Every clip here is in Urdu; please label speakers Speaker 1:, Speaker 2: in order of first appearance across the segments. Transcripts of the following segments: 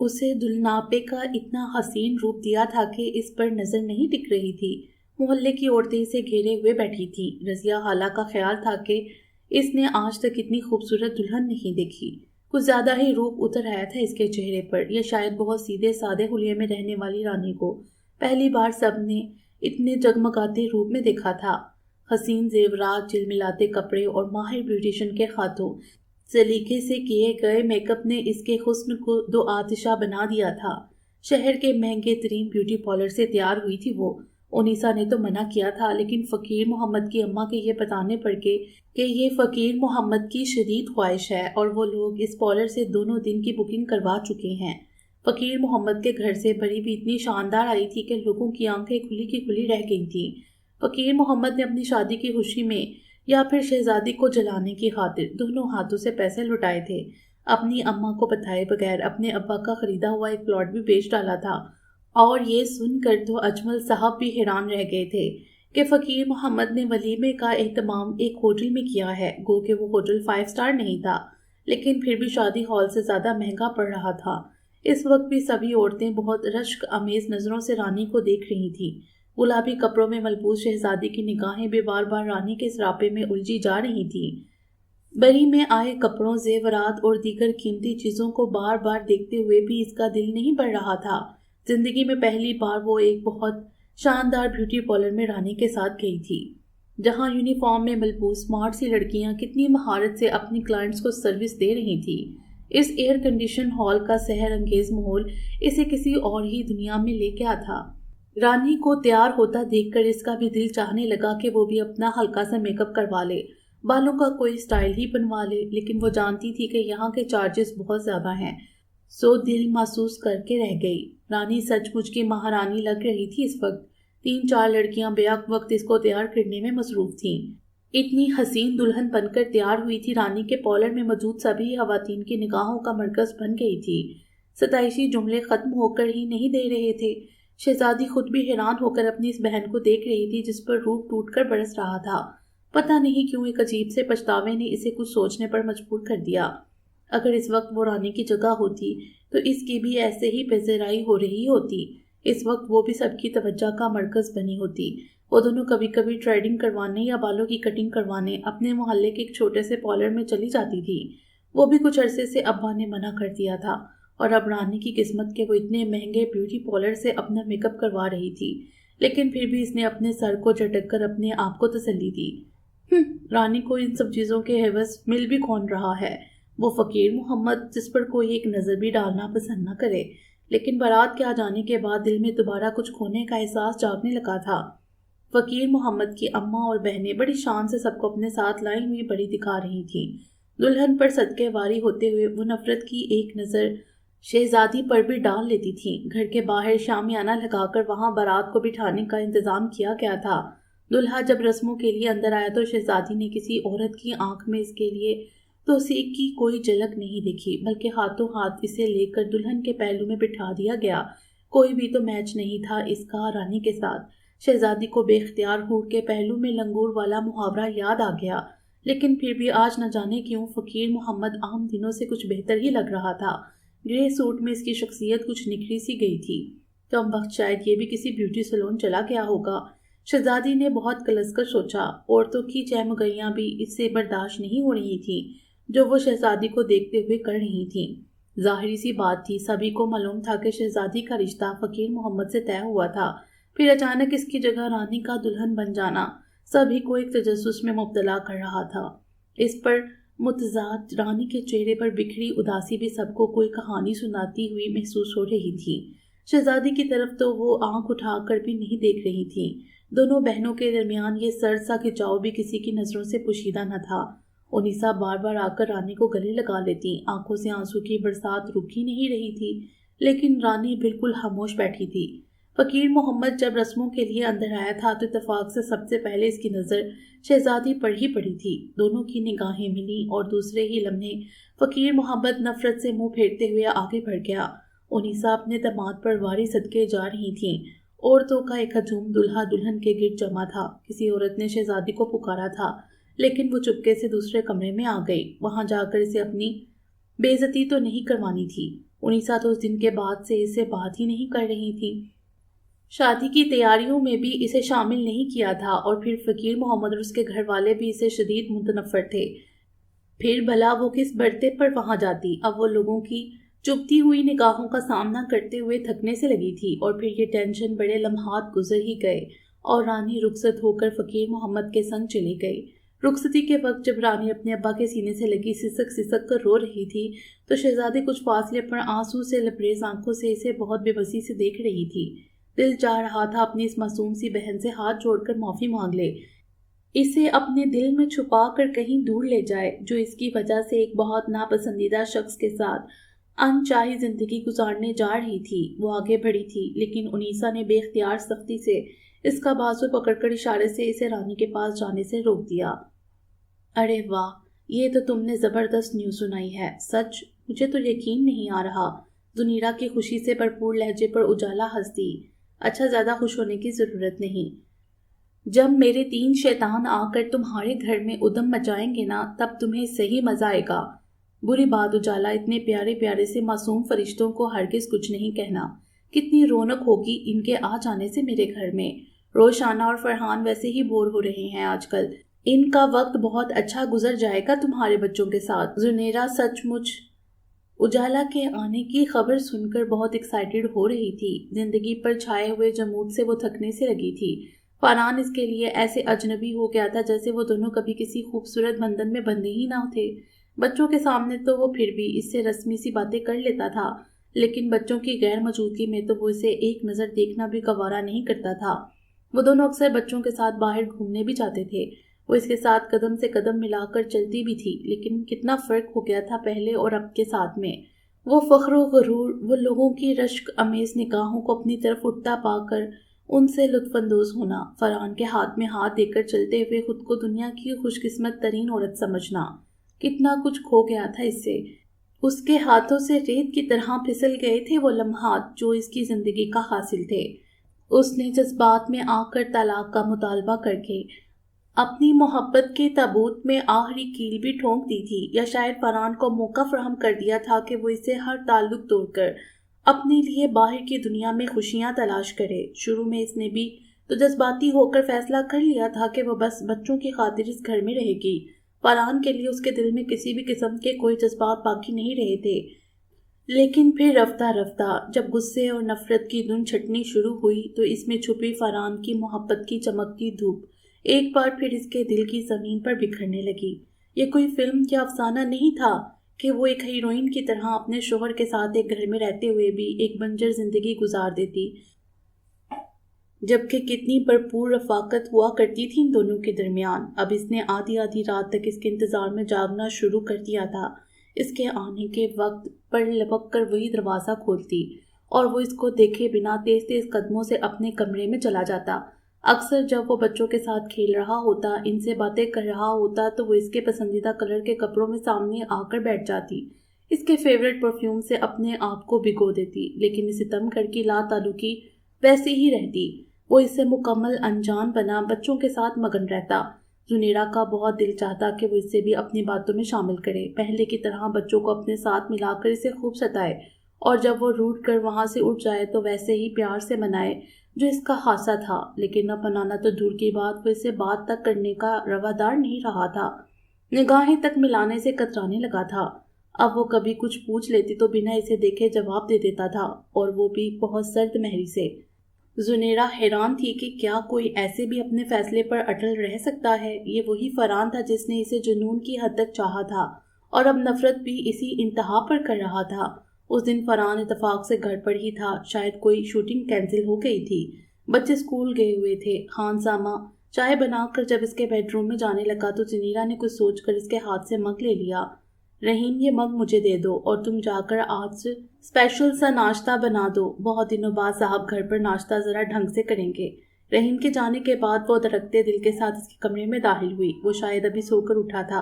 Speaker 1: اسے دلناپے کا اتنا حسین روپ دیا تھا کہ اس پر نظر نہیں ٹک رہی تھی۔ محلے کی عورتیں اسے گھیرے ہوئے بیٹھی تھیں۔ رضیہ خالہ کا خیال تھا کہ اس نے آج تک اتنی خوبصورت دلہن نہیں دیکھی۔ کچھ زیادہ ہی روپ اتر آیا تھا اس کے چہرے پر۔ یہ شاید بہت سیدھے سادے حلیے میں رہنے والی رانی کو پہلی بار سب نے اتنے جگمگاتے روپ میں دیکھا تھا۔ حسین زیورات، جلملاتے کپڑے اور ماہر بیوٹیشن کے ہاتھوں سلیقے سے کیے گئے میک اپ نے اس کے حسن کو دو آتشہ بنا دیا تھا۔ شہر کے مہنگے ترین بیوٹی پارلر سے تیار ہوئی تھی وہ۔ انیسا نے تو منع کیا تھا، لیکن فقیر محمد کی اماں کے یہ بتانے پر کہ یہ فقیر محمد کی شدید خواہش ہے اور وہ لوگ اس پارلر سے دونوں دن کی بکنگ کروا چکے ہیں۔ فقیر محمد کے گھر سے بری بھی اتنی شاندار آئی تھی کہ لوگوں کی آنکھیں کھلی کی کھلی رہ گئی تھیں۔ فقیر محمد نے اپنی شادی کی خوشی میں یا پھر شہزادی کو جلانے کی خاطر دونوں ہاتھوں سے پیسے لٹائے تھے۔ اپنی اماں کو بتائے بغیر اپنے ابا کا خریدا ہوا ایک پلاٹ بھی بیچ ڈالا تھا، اور یہ سن کر تو اجمل صاحب بھی حیران رہ گئے تھے کہ فقیر محمد نے ولیمے کا اہتمام ایک ہوٹل میں کیا ہے۔ گو کہ وہ ہوٹل 5 اسٹار نہیں تھا، لیکن پھر بھی شادی ہال سے زیادہ مہنگا پڑ رہا تھا۔ اس وقت بھی سبھی عورتیں بہت رشک آمیز نظروں سے رانی کو دیکھ رہی تھیں۔ گلابی کپڑوں میں ملبوس شہزادی کی نگاہیں بھی بار بار رانی کے سراپے میں الجھی جا رہی تھیں۔ بری میں آئے کپڑوں، زیورات اور دیگر قیمتی چیزوں کو بار بار دیکھتے ہوئے بھی اس کا دل نہیں بڑھ رہا تھا۔ زندگی میں پہلی بار وہ ایک بہت شاندار بیوٹی پارلر میں رانی کے ساتھ گئی تھی، جہاں یونیفارم میں ملبوس اسمارٹ سی لڑکیاں کتنی مہارت سے اپنی کلائنٹس کو سروس دے رہی تھی۔ اس ایئر کنڈیشن ہال کا سحر انگیز ماحول اسے کسی اور ہی دنیا میں لے گیا تھا۔ رانی کو تیار ہوتا دیکھ کر اس کا بھی دل چاہنے لگا کہ وہ بھی اپنا ہلکا سا میک اپ کروا لے، بالوں کا کوئی سٹائل ہی بنوا لے، لیکن وہ جانتی تھی کہ یہاں کے چارجز بہت زیادہ ہیں، سو دل محسوس کر کے رہ گئی۔ رانی سچ مچ کی مہارانی لگ رہی تھی اس وقت۔ 3-4 لڑکیاں بیک وقت اس کو تیار کرنے میں مصروف تھیں۔ اتنی حسین دلہن بن کر تیار ہوئی تھی رانی کے پارلر میں موجود سبھی خواتین کی نگاہوں کا مرکز بن گئی تھی۔ ستائشی جملے ختم ہو کر ہی نہیں دے رہے تھے۔ شہزادی خود بھی حیران ہو کر اپنی اس بہن کو دیکھ رہی تھی جس پر روپ ٹوٹ کر برس رہا تھا۔ پتہ نہیں کیوں ایک عجیب سے پچھتاوے نے اسے کچھ سوچنے پر مجبور کر دیا۔ اگر اس وقت وہ رانی کی جگہ ہوتی تو اس کی بھی ایسے ہی پذیرائی ہو رہی ہوتی۔ اس وقت وہ بھی سب کی توجہ کا مرکز بنی ہوتی۔ وہ دونوں کبھی کبھی تھریڈنگ کروانے یا بالوں کی کٹنگ کروانے اپنے محلے کے ایک چھوٹے سے پارلر میں چلی جاتی تھی۔ وہ بھی کچھ عرصے سے ابا نے منع کر دیا تھا، اور اب رانی کی قسمت کہ وہ اتنے مہنگے بیوٹی پارلر سے اپنا میک اپ کروا رہی تھی، لیکن پھر بھی اس نے اپنے سر کو جھٹک کر اپنے آپ کو تسلی دی۔ رانی کو ان سب چیزوں کے عوض مل بھی کون رہا ہے؟ وہ فقیر محمد جس پر کوئی ایک نظر بھی ڈالنا پسند نہ کرے۔ لیکن بارات کے آ جانے کے بعد دل میں دوبارہ کچھ کھونے کا احساس جاگنے لگا تھا۔ فقیر محمد کی اماں اور بہنیں بڑی شان سے سب کو اپنے ساتھ لائی ہوئی بڑی دکھا رہی تھیں۔ دلہن پر صدقے واری ہوتے ہوئے وہ نفرت کی ایک نظر شہزادی پر بھی ڈال لیتی تھیں۔ گھر کے باہر شامیانہ لگا کر وہاں بارات کو بٹھانے کا انتظام کیا گیا تھا۔ دلہا جب رسموں کے لیے اندر آیا تو شہزادی نے کسی عورت کی آنکھ میں اس کے لیے توثیق کی کوئی جھلک نہیں دیکھی، بلکہ ہاتھوں ہاتھ اسے لے کر دلہن کے پہلو میں بٹھا دیا گیا۔ کوئی بھی تو میچ نہیں تھا اس کا رانی کے ساتھ۔ شہزادی کو بے اختیار ہور کے پہلو میں لنگور والا محاورہ یاد آ گیا، لیکن پھر بھی آج نہ جانے کیوں فقیر محمد عام دنوں سے کچھ بہتر ہی لگ رہا تھا۔ گرے سوٹ میں اس کی شخصیت کچھ نکھری سی گئی تھی۔ کم وقت شاید یہ بھی کسی بیوٹی سیلون چلا گیا ہوگا۔ شہزادی نے بہت کلس کر سوچا۔ عورتوں کی چہمگئیاں بھی اس سے برداشت نہیں ہو رہی تھیں جو وہ شہزادی کو دیکھتے ہوئے کر رہی تھیں۔ ظاہری سی بات تھی، سبھی کو معلوم تھا کہ شہزادی کا رشتہ فقیر محمد سے طے ہوا تھا، پھر اچانک اس کی جگہ رانی کا دلہن بن جانا سبھی کو ایک تجسس میں مبتلا کر رہا تھا۔ اس پر متضاد رانی کے چہرے پر بکھری اداسی بھی سب کو کوئی کہانی سناتی ہوئی محسوس ہو رہی تھی۔ شہزادی کی طرف تو وہ آنکھ اٹھا کر بھی نہیں دیکھ رہی تھی۔ دونوں بہنوں کے درمیان یہ سرد سا کھچاؤ بھی کسی کی نظروں سے پوشیدہ نہ تھا۔ انیسا بار بار آ کر رانی کو گلے لگا لیتی، آنکھوں سے آنسو کی برسات رک ہی نہیں رہی تھی، لیکن رانی بالکل خاموش بیٹھی تھی۔ فقیر محمد جب رسموں کے لیے اندر آیا تھا تو اتفاق سے سب سے پہلے اس کی نظر شہزادی پر ہی پڑی تھی۔ دونوں کی نگاہیں ملیں اور دوسرے ہی لمحے فقیر محمد نفرت سے منہ پھیرتے ہوئے آگے بڑھ گیا۔ انیسا اپنے داماد پر واری صدقے جا رہی تھیں۔ عورتوں کا ایک ہجوم دلہا دلہن کے گرد جمع تھا۔ کسی عورت نے شہزادی کو پکارا تھا، لیکن وہ چپکے سے دوسرے کمرے میں آ گئی۔ وہاں جا کر اسے اپنی بے عزتی تو نہیں کروانی تھی۔ انیسا تو اس دن کے بعد سے اسے بات ہی نہیں کر رہی تھی۔ شادی کی تیاریوں میں بھی اسے شامل نہیں کیا تھا، اور پھر فقیر محمد اور اس کے گھر والے بھی اسے شدید متنفر تھے۔ پھر بھلا وہ کس برتے پر وہاں جاتی؟ اب وہ لوگوں کی چبھتی ہوئی نگاہوں کا سامنا کرتے ہوئے تھکنے سے لگی تھی، اور پھر یہ ٹینشن بڑے لمحات گزر ہی گئے اور رانی رخصت ہو کر فقیر محمد کے سنگ چلی گئی۔ رخصتی کے وقت جب رانی اپنے ابا کے سینے سے لگی سسک سسک کر رو رہی تھی تو شہزادی کچھ فاصلے پر آنسو سے لبریز آنکھوں سے اسے بہت بے بسی سے دیکھ رہی تھی۔ دل چاہ رہا تھا اپنی اس معصوم سی بہن سے ہاتھ جوڑ کر معافی مانگ لے، اسے اپنے دل میں چھپا کر کہیں دور لے جائے، جو اس کی وجہ سے ایک بہت ناپسندیدہ شخص کے ساتھ انچاہی زندگی گزارنے جا رہی تھی۔ وہ آگے بڑھی تھی، لیکن انیسا نے بے اختیار سختی سے اس کا بازو پکڑ کر اشارے سے اسے رانی کے پاس جانے سے روک دیا۔ ارے واہ، یہ تو تم نے زبردست نیوز سنائی ہے، سچ؟ مجھے تو یقین نہیں آ رہا۔ زنیرا کی خوشی سے بھرپور لہجے پر اجالا ہنس دی۔ اچھا، زیادہ خوش ہونے کی ضرورت نہیں۔ جب میرے 3 شیطان آ کر تمہارے گھر میں ادم مچائیں گے نا، تب تمہیں صحیح مزہ آئے گا۔ بری بات اجالا، اتنے پیارے پیارے سے معصوم فرشتوں کو ہرگز کچھ نہیں کہنا۔ کتنی رونق ہوگی ان کے آ جانے سے میرے گھر میں۔ روشانہ اور فرحان ویسے ہی بور ہو رہے ہیں آج کل، ان کا وقت بہت اچھا گزر جائے گا تمہارے بچوں کے ساتھ۔ زنیرا سچ مچ اجالا کے آنے کی خبر سن کر بہت ایکسائٹڈ ہو رہی تھی۔ زندگی پر چھائے ہوئے جمود سے وہ تھکنے سے لگی تھی۔ فرحان اس کے لیے ایسے اجنبی ہو گیا تھا جیسے وہ دونوں کبھی کسی خوبصورت بندھن میں بندھے ہی نہ تھے۔ بچوں کے سامنے تو وہ پھر بھی اس سے رسمی سی باتیں کر لیتا تھا، لیکن بچوں کی غیر موجودگی میں تو وہ اسے ایک نظر دیکھنا بھی گوارا نہیں کرتا تھا۔ وہ دونوں اکثر بچوں کے ساتھ باہر گھومنے بھی جاتے تھے۔ وہ اس کے ساتھ قدم سے قدم ملا کر چلتی بھی تھی، لیکن کتنا فرق ہو گیا تھا پہلے اور اب کے ساتھ میں۔ وہ فخر و غرور، وہ لوگوں کی رشک امیز نگاہوں کو اپنی طرف اٹھتا پا کر ان سے لطف اندوز ہونا، فرحان کے ہاتھ میں ہاتھ دے کر چلتے ہوئے خود کو دنیا کی خوش قسمت ترین عورت سمجھنا، کتنا کچھ کھو گیا تھا اس سے۔ اس کے ہاتھوں سے ریت کی طرح پھسل گئے تھے وہ لمحات جو اس کی زندگی کا حاصل تھے۔ اس نے جذبات میں آ کر طلاق کا مطالبہ کر کے اپنی محبت کے تابوت میں آخری کیل بھی ٹھونک دی تھی، یا شاید فرحان کو موقع فراہم کر دیا تھا کہ وہ اسے ہر تعلق توڑ کر اپنے لیے باہر کی دنیا میں خوشیاں تلاش کرے۔ شروع میں اس نے بھی تو جذباتی ہو کر فیصلہ کر لیا تھا کہ وہ بس بچوں کی خاطر اس گھر میں رہے گی۔ فرحان کے لیے اس کے دل میں کسی بھی قسم کے کوئی جذبات باقی نہیں رہے تھے، لیکن پھر رفتہ رفتہ جب غصے اور نفرت کی دھن چھٹنی شروع ہوئی تو اس میں چھپی فرحان کی محبت کی چمکتی دھوپ ایک بار پھر اس کے دل کی زمین پر بکھرنے لگی۔ یہ کوئی فلم یا افسانہ نہیں تھا کہ وہ ایک ہیروئن کی طرح اپنے شوہر کے ساتھ ایک گھر میں رہتے ہوئے بھی ایک بنجر زندگی گزار دیتی، جبکہ کتنی بھرپور رفاقت ہوا کرتی تھی ان دونوں کے درمیان۔ اب اس نے آدھی آدھی رات تک اس کے انتظار میں جاگنا شروع کر دیا تھا۔ اس کے آنے کے وقت پر لپک کر وہی دروازہ کھولتی اور وہ اس کو دیکھے بنا تیز تیز قدموں سے اپنے کمرے میں چلا جاتا۔ اکثر جب وہ بچوں کے ساتھ کھیل رہا ہوتا، ان سے باتیں کر رہا ہوتا، تو وہ اس کے پسندیدہ کلر کے کپڑوں میں سامنے آ کر بیٹھ جاتی، اس کے فیورٹ پرفیوم سے اپنے آپ کو بھگو دیتی، لیکن اس ستم گھر کی لا تعلقی ویسی ہی رہتی۔ وہ اس سے مکمل انجان بنا بچوں کے ساتھ مگن رہتا۔ زنیرا کا بہت دل چاہتا کہ وہ اس سے بھی اپنی باتوں میں شامل کرے، پہلے کی طرح بچوں کو اپنے ساتھ ملا کر اسے خوب ستائے، اور جب وہ روٹھ کر وہاں سے اٹھ جائے تو ویسے ہی پیار سے منائے جو اس کا خاصہ تھا، لیکن اب منانا تو دور کی بات، وہ اسے بات تک کرنے کا روادار نہیں رہا تھا، نگاہیں تک ملانے سے کترانے لگا تھا۔ اب وہ کبھی کچھ پوچھ لیتی تو بنا اسے دیکھے جواب دے دیتا تھا، اور وہ بھی بہت سرد مہری سے۔ زنیرا حیران تھی کہ کیا کوئی ایسے بھی اپنے فیصلے پر اٹل رہ سکتا ہے۔ یہ وہی فرحان تھا جس نے اسے جنون کی حد تک چاہا تھا، اور اب نفرت بھی اسی انتہا پر کر رہا تھا۔ اس دن فرحان اتفاق سے گھر پر ہی تھا، شاید کوئی شوٹنگ کینسل ہو گئی تھی، بچے اسکول گئے ہوئے تھے۔ خان سامہ چائے بنا کر جب اس کے بیڈ روم میں جانے لگا تو زنیرا نے کچھ سوچ کر اس کے ہاتھ سے مگ لے لیا۔ رحیم، یہ مگ مجھے دے دو اور تم جا کر آج اسپیشل سا ناشتہ بنا دو، بہت دنوں بعد صاحب گھر پر ناشتہ ذرا ڈھنگ سے کریں گے۔ رحیم کے جانے کے بعد وہ دھڑکتے دل کے ساتھ اس کے کمرے میں داخل ہوئی۔ وہ شاید ابھی سو کر اٹھا تھا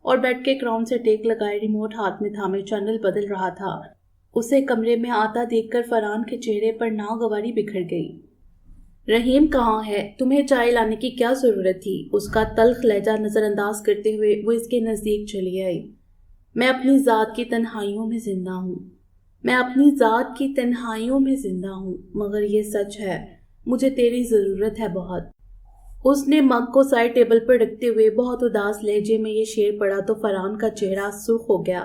Speaker 1: اور بیڈ کے کراؤن سے ٹیک لگائے ریموٹ ہاتھ میں تھامے چینل بدل رہا تھا۔ اسے کمرے میں آتا دیکھ کر فرحان کے چہرے پر ناگواری بکھر گئی۔ رحیم کہاں ہے؟ تمہیں چائے لانے کی کیا ضرورت تھی؟ اس کا تلخ لہجہ نظر انداز کرتے ہوئے وہ اس کے نزدیک چلی آئی۔ میں اپنی ذات کی تنہائیوں میں زندہ ہوں، میں اپنی ذات کی تنہائیوں میں زندہ ہوں، مگر یہ سچ ہے، مجھے تیری ضرورت ہے بہت۔ اس نے مگ کو سائڈ ٹیبل پر رکھتے ہوئے بہت اداس لہجے میں یہ شعر پڑھا تو فرحان کا چہرہ سرخ ہو گیا۔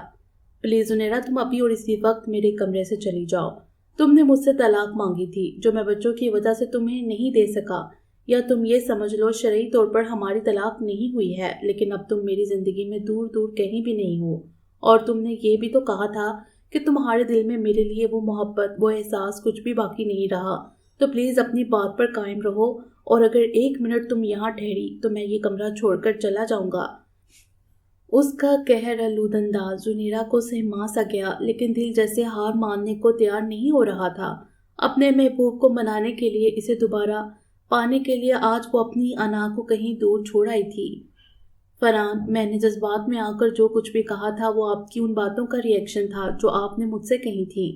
Speaker 1: پلیز زنیرہ، تم ابھی اور اسی وقت میرے کمرے سے چلی جاؤ۔ تم نے مجھ سے طلاق مانگی تھی جو میں بچوں کی وجہ سے تمہیں نہیں دے سکا، یا تم یہ سمجھ لو شرعی طور پر ہماری طلاق نہیں ہوئی ہے، لیکن اب تم میری زندگی میں دور دور کہیں بھی نہیں ہو، اور تم نے یہ بھی تو کہا تھا کہ تمہارے دل میں میرے لیے وہ محبت، وہ احساس کچھ بھی باقی نہیں رہا۔ تو پلیز اپنی بات پر قائم رہو، اور اگر 1 منٹ تم یہاں ٹھہری تو میں یہ کمرہ چھوڑ کر چلا جاؤں گا۔ اس کا قہر آلود انداز زنیرہ کو سہما سا گیا، لیکن دل جیسے ہار ماننے کو تیار نہیں ہو رہا تھا۔ اپنے محبوب کو منانے کے لیے، اسے دوبارہ پانے کے لیے آج وہ اپنی انا کو کہیں دور چھوڑ آئی تھی۔ فرحان، میں نے جذبات میں آ کر جو کچھ بھی کہا تھا وہ آپ کی ان باتوں کا ری ایکشن تھا جو آپ نے مجھ سے کہی تھی،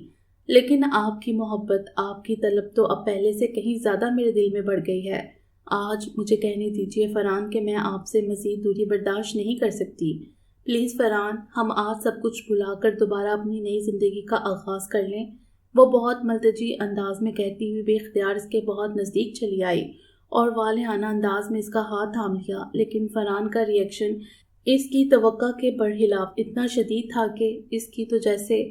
Speaker 1: لیکن آپ کی محبت، آپ کی طلب تو اب پہلے سے کہیں زیادہ میرے دل میں بڑھ گئی ہے۔ آج مجھے کہنے دیجیے فرحان کہ میں آپ سے مزید دوری برداشت نہیں کر سکتی۔ پلیز فرحان، ہم آج سب کچھ بھلا کر دوبارہ اپنی نئی زندگی کا آغاز کر لیں۔ وہ بہت ملتجی انداز میں کہتی ہوئی بے اختیار اس کے بہت نزدیک چلی آئی اور والہانہ انداز میں اس کا ہاتھ تھام لیا، لیکن فرحان کا ری ایکشن اس کی توقع کے برخلاف اتنا شدید تھا کہ اس کی تو جیسے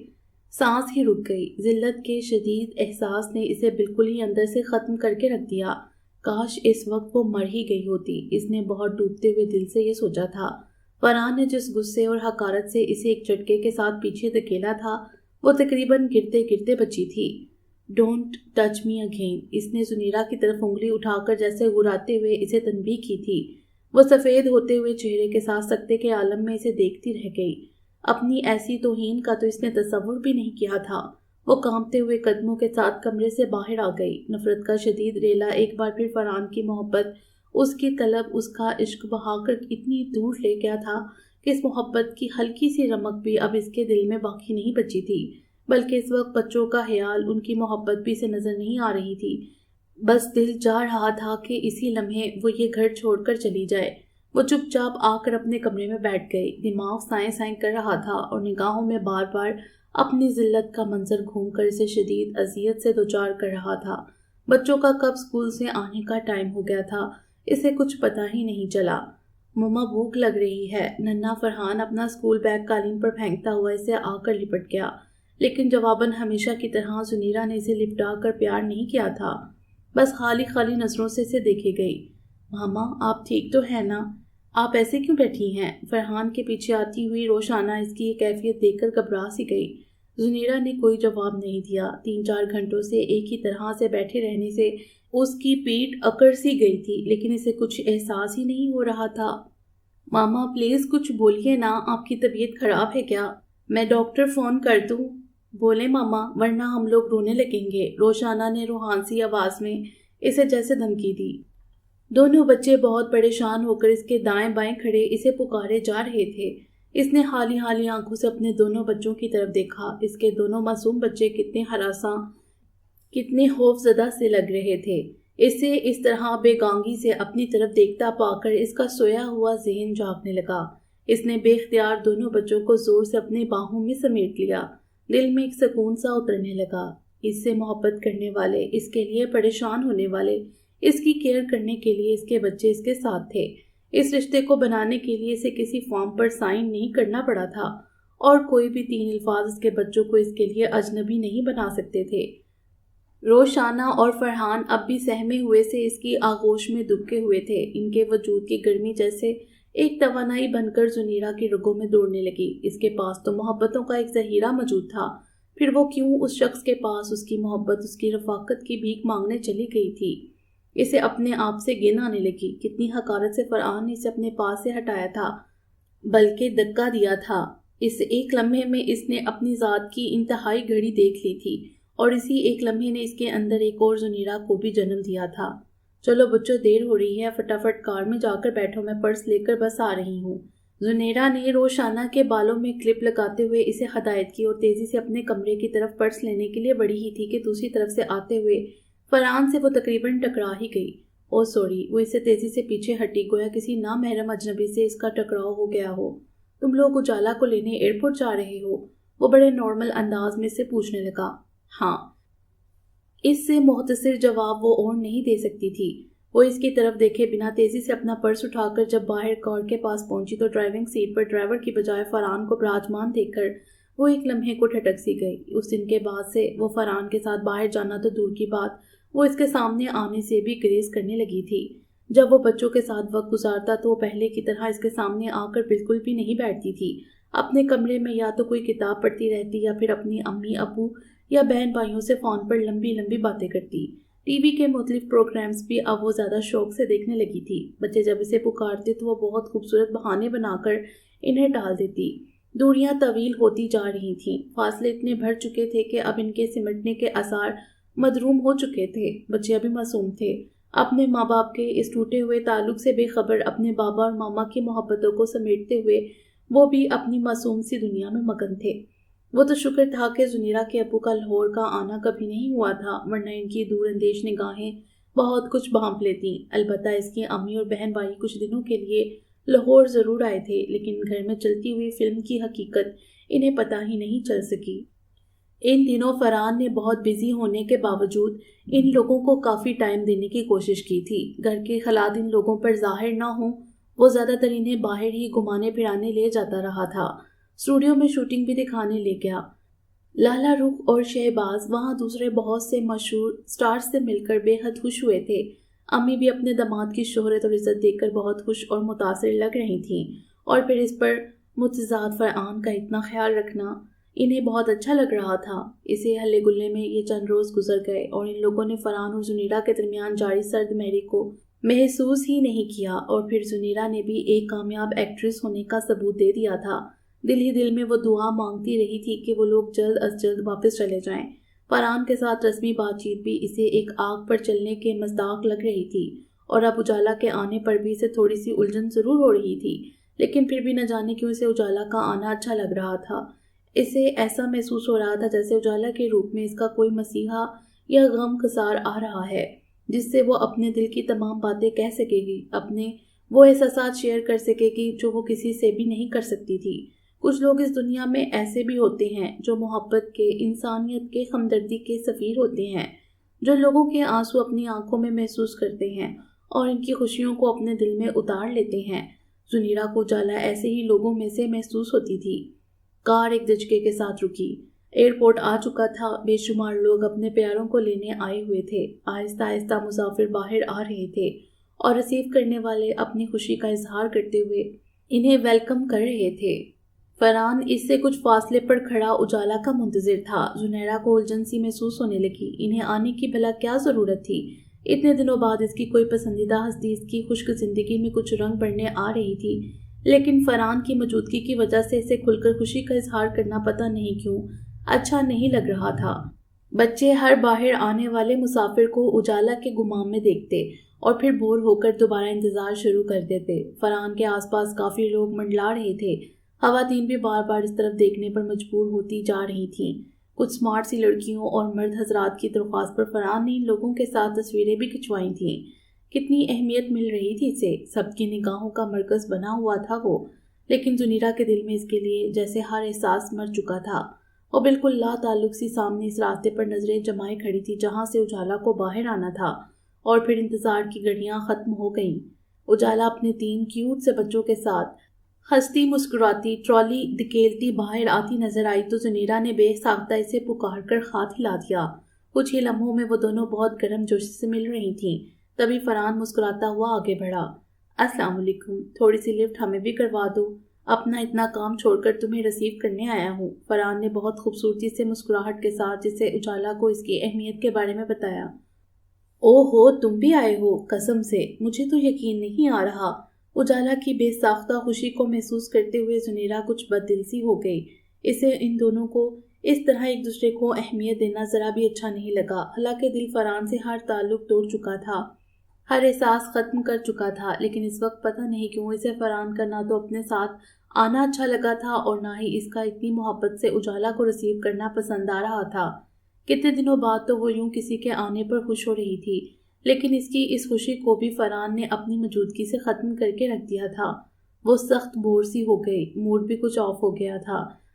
Speaker 1: سانس ہی رک گئی۔ ذلت کے شدید احساس نے اسے بالکل ہی اندر سے ختم کر کے رکھ دیا۔ کاش اس وقت وہ مر ہی گئی ہوتی، اس نے بہت ڈوبتے ہوئے دل سے یہ سوچا تھا۔ فرحان نے جس غصے اور حقارت سے اسے ایک جھٹکے کے ساتھ پیچھے دھکیلا تھا وہ تقریباً گرتے گرتے بچی تھی۔ ڈونٹ ٹچ می اگین، اس نے زنیرہ کی طرف انگلی اٹھا کر جیسے گھراتے ہوئے اسے تنبیہ کی تھی۔ وہ سفید ہوتے ہوئے چہرے کے ساتھ سکتے کے عالم میں اسے دیکھتی رہ گئی۔ اپنی ایسی توہین کا تو اس نے تصور بھی نہیں کیا تھا۔ وہ کانپتے ہوئے قدموں کے ساتھ کمرے سے باہر آ گئی۔ نفرت کا شدید ریلا ایک بار پھر فرحان کی محبت، اس کی طلب، اس کا عشق بہا کر اتنی دور لے گیا تھا کہ اس محبت کی ہلکی سی رمق بھی اب اس کے دل میں باقی نہیں بچی تھی، بلکہ اس وقت بچوں کا خیال، ان کی محبت بھی اسے نظر نہیں آ رہی تھی۔ بس دل چاہ رہا تھا کہ اسی لمحے وہ یہ گھر چھوڑ کر چلی جائے۔ وہ چپ چاپ آ کر اپنے کمرے میں بیٹھ گئی۔ دماغ سائیں سائیں کر رہا تھا اور نگاہوں میں بار بار اپنی ذلت کا منظر گھوم کر اسے شدید اذیت سے دوچار کر رہا تھا۔ بچوں کا کب اسکول سے آنے کا ٹائم ہو گیا تھا، اسے کچھ پتہ ہی نہیں چلا۔ مما بھوک لگ رہی ہے، ننھا فرحان اپنا اسکول بیگ قالین پر پھینکتا ہوا اسے آ کر لپٹ گیا، لیکن جواباً ہمیشہ کی طرح زنیرہ نے اسے لپٹا کر پیار نہیں کیا تھا، بس خالی خالی نظروں سے اسے دیکھے گئی۔ ماما، آپ ٹھیک تو ہیں نا؟ آپ ایسے کیوں بیٹھی ہیں؟ فرحان کے پیچھے آتی ہوئی روشانہ اس کی یہ کیفیت دیکھ کر گھبرا سی گئی۔ زنیرہ نے کوئی جواب نہیں دیا۔ 3-4 گھنٹوں سے ایک ہی طرح سے بیٹھے رہنے سے اس کی پیٹھ اکڑ سی گئی تھی، لیکن اسے کچھ احساس ہی نہیں ہو رہا تھا۔ ماما پلیز کچھ بولیے نا، آپ کی طبیعت خراب ہے کیا؟ میں ڈاکٹر فون کر دوں؟ بولے ماما، ورنہ ہم لوگ رونے لگیں گے، روشانہ نے روحانسی آواز میں اسے جیسے دھمکی دی۔ دونوں بچے بہت پریشان ہو کر اس کے دائیں بائیں کھڑے اسے پکارے جا رہے تھے۔ اس نے حالی حالی آنکھوں سے اپنے دونوں بچوں کی طرف دیکھا۔ اس کے دونوں معصوم بچے کتنے ہراساں، کتنے خوف زدہ سے لگ رہے تھے۔ اسے اس طرح بے گانگی سے اپنی طرف دیکھتا پا کر اس کا سویا ہوا ذہن جاگنے لگا۔ اس نے بے اختیار دونوں بچوں کو زور سے اپنے باہوں میں سمیٹ لیا۔ دل میں ایک سکون سا اترنے لگا۔ اس سے محبت کرنے والے، اس کے لیے پریشان ہونے والے، اس کی کیئر کرنے کے لیے اس کے بچے اس کے ساتھ تھے۔ اس رشتے کو بنانے کے لیے اسے کسی فارم پر سائن نہیں کرنا پڑا تھا، اور کوئی بھی 3 الفاظ اس کے بچوں کو اس کے لیے اجنبی نہیں بنا سکتے تھے۔ روشانہ اور فرحان اب بھی سہمے ہوئے سے اس کی آغوش میں دبکے ہوئے تھے۔ ان کے وجود کی گرمی جیسے ایک توانائی بن کر زنیرہ کی رگوں میں دوڑنے لگی۔ اس کے پاس تو محبتوں کا ایک ذخیرہ موجود تھا، پھر وہ کیوں اس شخص کے پاس اس کی محبت، اس کی رفاقت کی بھیک مانگنے چلی گئی تھی؟ اسے اپنے آپ سے گن آنے لگی۔ کتنی حقارت سے فرحان نے اسے اپنے پاس سے ہٹایا تھا، بلکہ دھکا دیا تھا۔ اس ایک لمحے میں اس نے اپنی ذات کی انتہائی گھڑی دیکھ لی تھی، اور اسی ایک لمحے نے اس کے اندر ایک اور زنیرہ کو بھی جنم دیا تھا۔ چلو بچوں، دیر ہو رہی ہے، فٹافٹ کار میں جا کر بیٹھو، میں پرس لے کر بس آ رہی ہوں۔ زنیرہ نے روشانہ کے بالوں میں کلپ لگاتے ہوئے اسے ہدایت کی اور تیزی سے اپنے کمرے کی طرف پرس لینے کے لیے بڑھی ہی تھی کہ دوسری طرف سے آتے ہوئے فرحان سے وہ تقریباً ٹکرا ہی گئی۔ او سوری، وہ اسے تیزی سے پیچھے ہٹی، گویا کسی نامحرم اجنبی سے اس کا ٹکراؤ ہو گیا ہو۔ تم لوگ اجالا کو لینے ایئرپورٹ جا رہے ہو؟ وہ بڑے نارمل انداز میں سے پوچھنے لگا۔ ہاں۔ اس سے مختصر جواب وہ اور نہیں دے سکتی تھی۔ وہ اس کی طرف دیکھے بنا تیزی سے اپنا پرس اٹھا کر جب باہر کار کے پاس پہنچی تو ڈرائیونگ سیٹ پر ڈرائیور کی بجائے فرحان کو براجمان دیکھ کر وہ ایک لمحے کو ٹھٹک سی گئی۔ اس دن کے بعد سے وہ فرحان کے ساتھ باہر جانا تو دور کی بات، وہ اس کے سامنے آنے سے بھی گریز کرنے لگی تھی۔ جب وہ بچوں کے ساتھ وقت گزارتا تو وہ پہلے کی طرح اس کے سامنے آ کر بالکل بھی نہیں بیٹھتی تھی۔ اپنے کمرے میں یا تو کوئی کتاب پڑھتی رہتی یا پھر اپنی امی ابو یا بہن بھائیوں سے فون پر لمبی لمبی باتیں کرتی۔ ٹی وی کے مختلف پروگرامز بھی اب وہ زیادہ شوق سے دیکھنے لگی تھی۔ بچے جب اسے پکارتے تو وہ بہت خوبصورت بہانے بنا کر انہیں ٹال دیتی۔ دوریاں طویل ہوتی جا رہی تھیں، فاصلے اتنے بڑھ چکے تھے کہ اب ان کے سمٹنے کے آثار مدروم ہو چکے تھے۔ بچے ابھی معصوم تھے، اپنے ماں باپ کے اس ٹوٹے ہوئے تعلق سے بے خبر، اپنے بابا اور ماما کی محبتوں کو سمیٹتے ہوئے وہ بھی اپنی معصوم سی دنیا میں مگن تھے۔ وہ تو شکر تھا کہ زنیرہ کے ابو کا لاہور کا آنا کبھی نہیں ہوا تھا، ورنہ ان کی دور اندیش نگاہیں بہت کچھ بھانپ لیتی۔ البتہ اس کی امی اور بہن بھائی کچھ دنوں کے لیے لاہور ضرور آئے تھے، لیکن گھر میں چلتی ہوئی فلم کی حقیقت انہیں پتہ ہی نہیں چل سکی۔ ان دنوں فرحان نے بہت بزی ہونے کے باوجود ان لوگوں کو کافی ٹائم دینے کی کوشش کی تھی۔ گھر کے حالات ان لوگوں پر ظاہر نہ ہوں، وہ زیادہ تر انہیں باہر ہی گھمانے پھرانے لے جاتا رہا تھا۔ اسٹوڈیو میں شوٹنگ بھی دکھانے لے گیا۔ لالا رخ اور شہباز وہاں دوسرے بہت سے مشہور سٹارز سے مل کر بے حد خوش ہوئے تھے۔ امی بھی اپنے داماد کی شہرت اور عزت دیکھ کر بہت خوش اور متاثر لگ رہی تھیں، اور پھر اس پر متضاد فرحان کا اتنا خیال رکھنا انہیں بہت اچھا لگ رہا تھا۔ اسے ہلے گلے میں یہ چند روز گزر گئے اور ان لوگوں نے فرحان اور زنیرہ کے درمیان جاری سرد مہری کو محسوس ہی نہیں کیا، اور پھر زنیرہ نے بھی ایک کامیاب ایکٹریس ہونے کا ثبوت دے دیا تھا۔ دل ہی دل میں وہ دعا مانگتی رہی تھی کہ وہ لوگ جلد از جلد واپس چلے جائیں۔ فرحان کے ساتھ رسمی بات چیت بھی اسے ایک آگ پر چلنے کے مصداق لگ رہی تھی، اور اب اجالا کے آنے پر بھی اسے تھوڑی سی الجھن ضرور ہو رہی تھی، لیکن پھر بھی نہ جانے کیوں اسے اجالا کا آنا اچھا لگ رہا تھا۔ اسے ایسا محسوس ہو رہا تھا جیسے اجالا کے روپ میں اس کا کوئی مسیحا یا غم گسار آ رہا ہے، جس سے وہ اپنے دل کی تمام باتیں کہہ سکے گی، اپنے وہ احساسات شیئر کر سکے گی جو وہ کسی سے بھی نہیں کر سکتی تھی۔ کچھ لوگ اس دنیا میں ایسے بھی ہوتے ہیں جو محبت کے، انسانیت کے، ہمدردی کے سفیر ہوتے ہیں، جو لوگوں کے آنسو اپنی آنکھوں میں محسوس کرتے ہیں اور ان کی خوشیوں کو اپنے دل میں اتار لیتے ہیں۔ زنیرہ کو اجالا ایسے ہی لوگوں میں سے محسوس ہوتی تھی۔ کار ایک دھچکے کے ساتھ رکی۔ ایئرپورٹ آ چکا تھا، بے شمار لوگ اپنے پیاروں کو لینے آئے ہوئے تھے۔ آہستہ آہستہ مسافر باہر آ رہے تھے اور ریسیو کرنے والے اپنی خوشی کا اظہار کرتے ہوئے انہیں ویلکم کر رہے تھے۔ فرحان اس سے کچھ فاصلے پر کھڑا اجالا کا منتظر تھا۔ زنیرہ کو الجھن سی محسوس ہونے لگی۔ انہیں آنے کی بھلا کیا ضرورت تھی؟ اتنے دنوں بعد اس کی کوئی پسندیدہ ہستی اس کی خشک زندگی میں کچھ رنگ بھرنے آ رہی تھی، لیکن فرحان کی موجودگی کی وجہ سے اسے کھل کر خوشی کا اظہار کرنا پتہ نہیں کیوں اچھا نہیں لگ رہا تھا۔ بچے ہر باہر آنے والے مسافر کو اجالا کے گمام میں دیکھتے اور پھر بور ہو کر دوبارہ انتظار شروع کر دیتے۔ فرحان کے آس پاس کافی لوگ منڈلا رہے تھے۔ خواتین بھی بار بار اس طرف دیکھنے پر مجبور ہوتی جا رہی تھیں۔ کچھ سمارٹ سی لڑکیوں اور مرد حضرات کی درخواست پر فرحان نے ان لوگوں کے ساتھ تصویریں بھی کھنچوائی تھیں۔ کتنی اہمیت مل رہی تھی اسے، سب کی نگاہوں کا مرکز بنا ہوا تھا وہ، لیکن زنیرہ کے دل میں اس کے لیے جیسے ہر احساس مر چکا تھا۔ وہ بالکل لا تعلق سی سامنے اس راستے پر نظریں جمائے کھڑی تھی جہاں سے اجالا کو باہر آنا تھا، اور پھر انتظار کی گھڑیاں ختم ہو گئیں۔ اجالا اپنے 3 کیوٹ سے بچوں کے ساتھ ہنستی مسکراتی ٹرالی دھکیلتی باہر آتی نظر آئی تو زنیرہ نے بے ساختہ اسے پکار کر ہاتھ ہلا دیا۔ کچھ ہی لمحوں میں وہ دونوں بہت گرم جوش سے مل رہی تھیں۔ تبھی فرحان مسکراتا ہوا آگے بڑھا۔ السلام علیکم، تھوڑی سی لفٹ ہمیں بھی کروا دو، اپنا اتنا کام چھوڑ کر تمہیں ریسیو کرنے آیا ہوں۔ فرحان نے بہت خوبصورتی سے مسکراہٹ کے ساتھ جسے اجالا کو اس کی اہمیت کے بارے میں بتایا۔ او ہو، تم بھی آئے ہو؟ قسم سے مجھے تو یقین نہیں آ رہا۔ اجالا کی بے ساختہ خوشی کو محسوس کرتے ہوئے زنیرہ کچھ بددل سی ہو گئی۔ اسے ان دونوں کو اس طرح ایک دوسرے کو اہمیت دینا ذرا بھی اچھا نہیں لگا۔ حالانکہ دل فرحان سے ہر تعلق توڑ چکا تھا، ہر احساس ختم کر چکا تھا، لیکن اس وقت پتہ نہیں کیوں اسے فرحان کا نہ تو اپنے ساتھ آنا اچھا لگا تھا اور نہ ہی اس کا اتنی محبت سے اجالا کو ریسیو کرنا پسند آ رہا تھا۔ کتنے دنوں بعد تو وہ یوں کسی کے آنے پر خوش ہو رہی تھی، لیکن اس کی اس خوشی کو بھی فرحان نے اپنی موجودگی سے ختم کر کے رکھ دیا تھا۔ وہ سخت بور سی ہو گئی، موڈ بھی کچھ آف ہو گیا تھا۔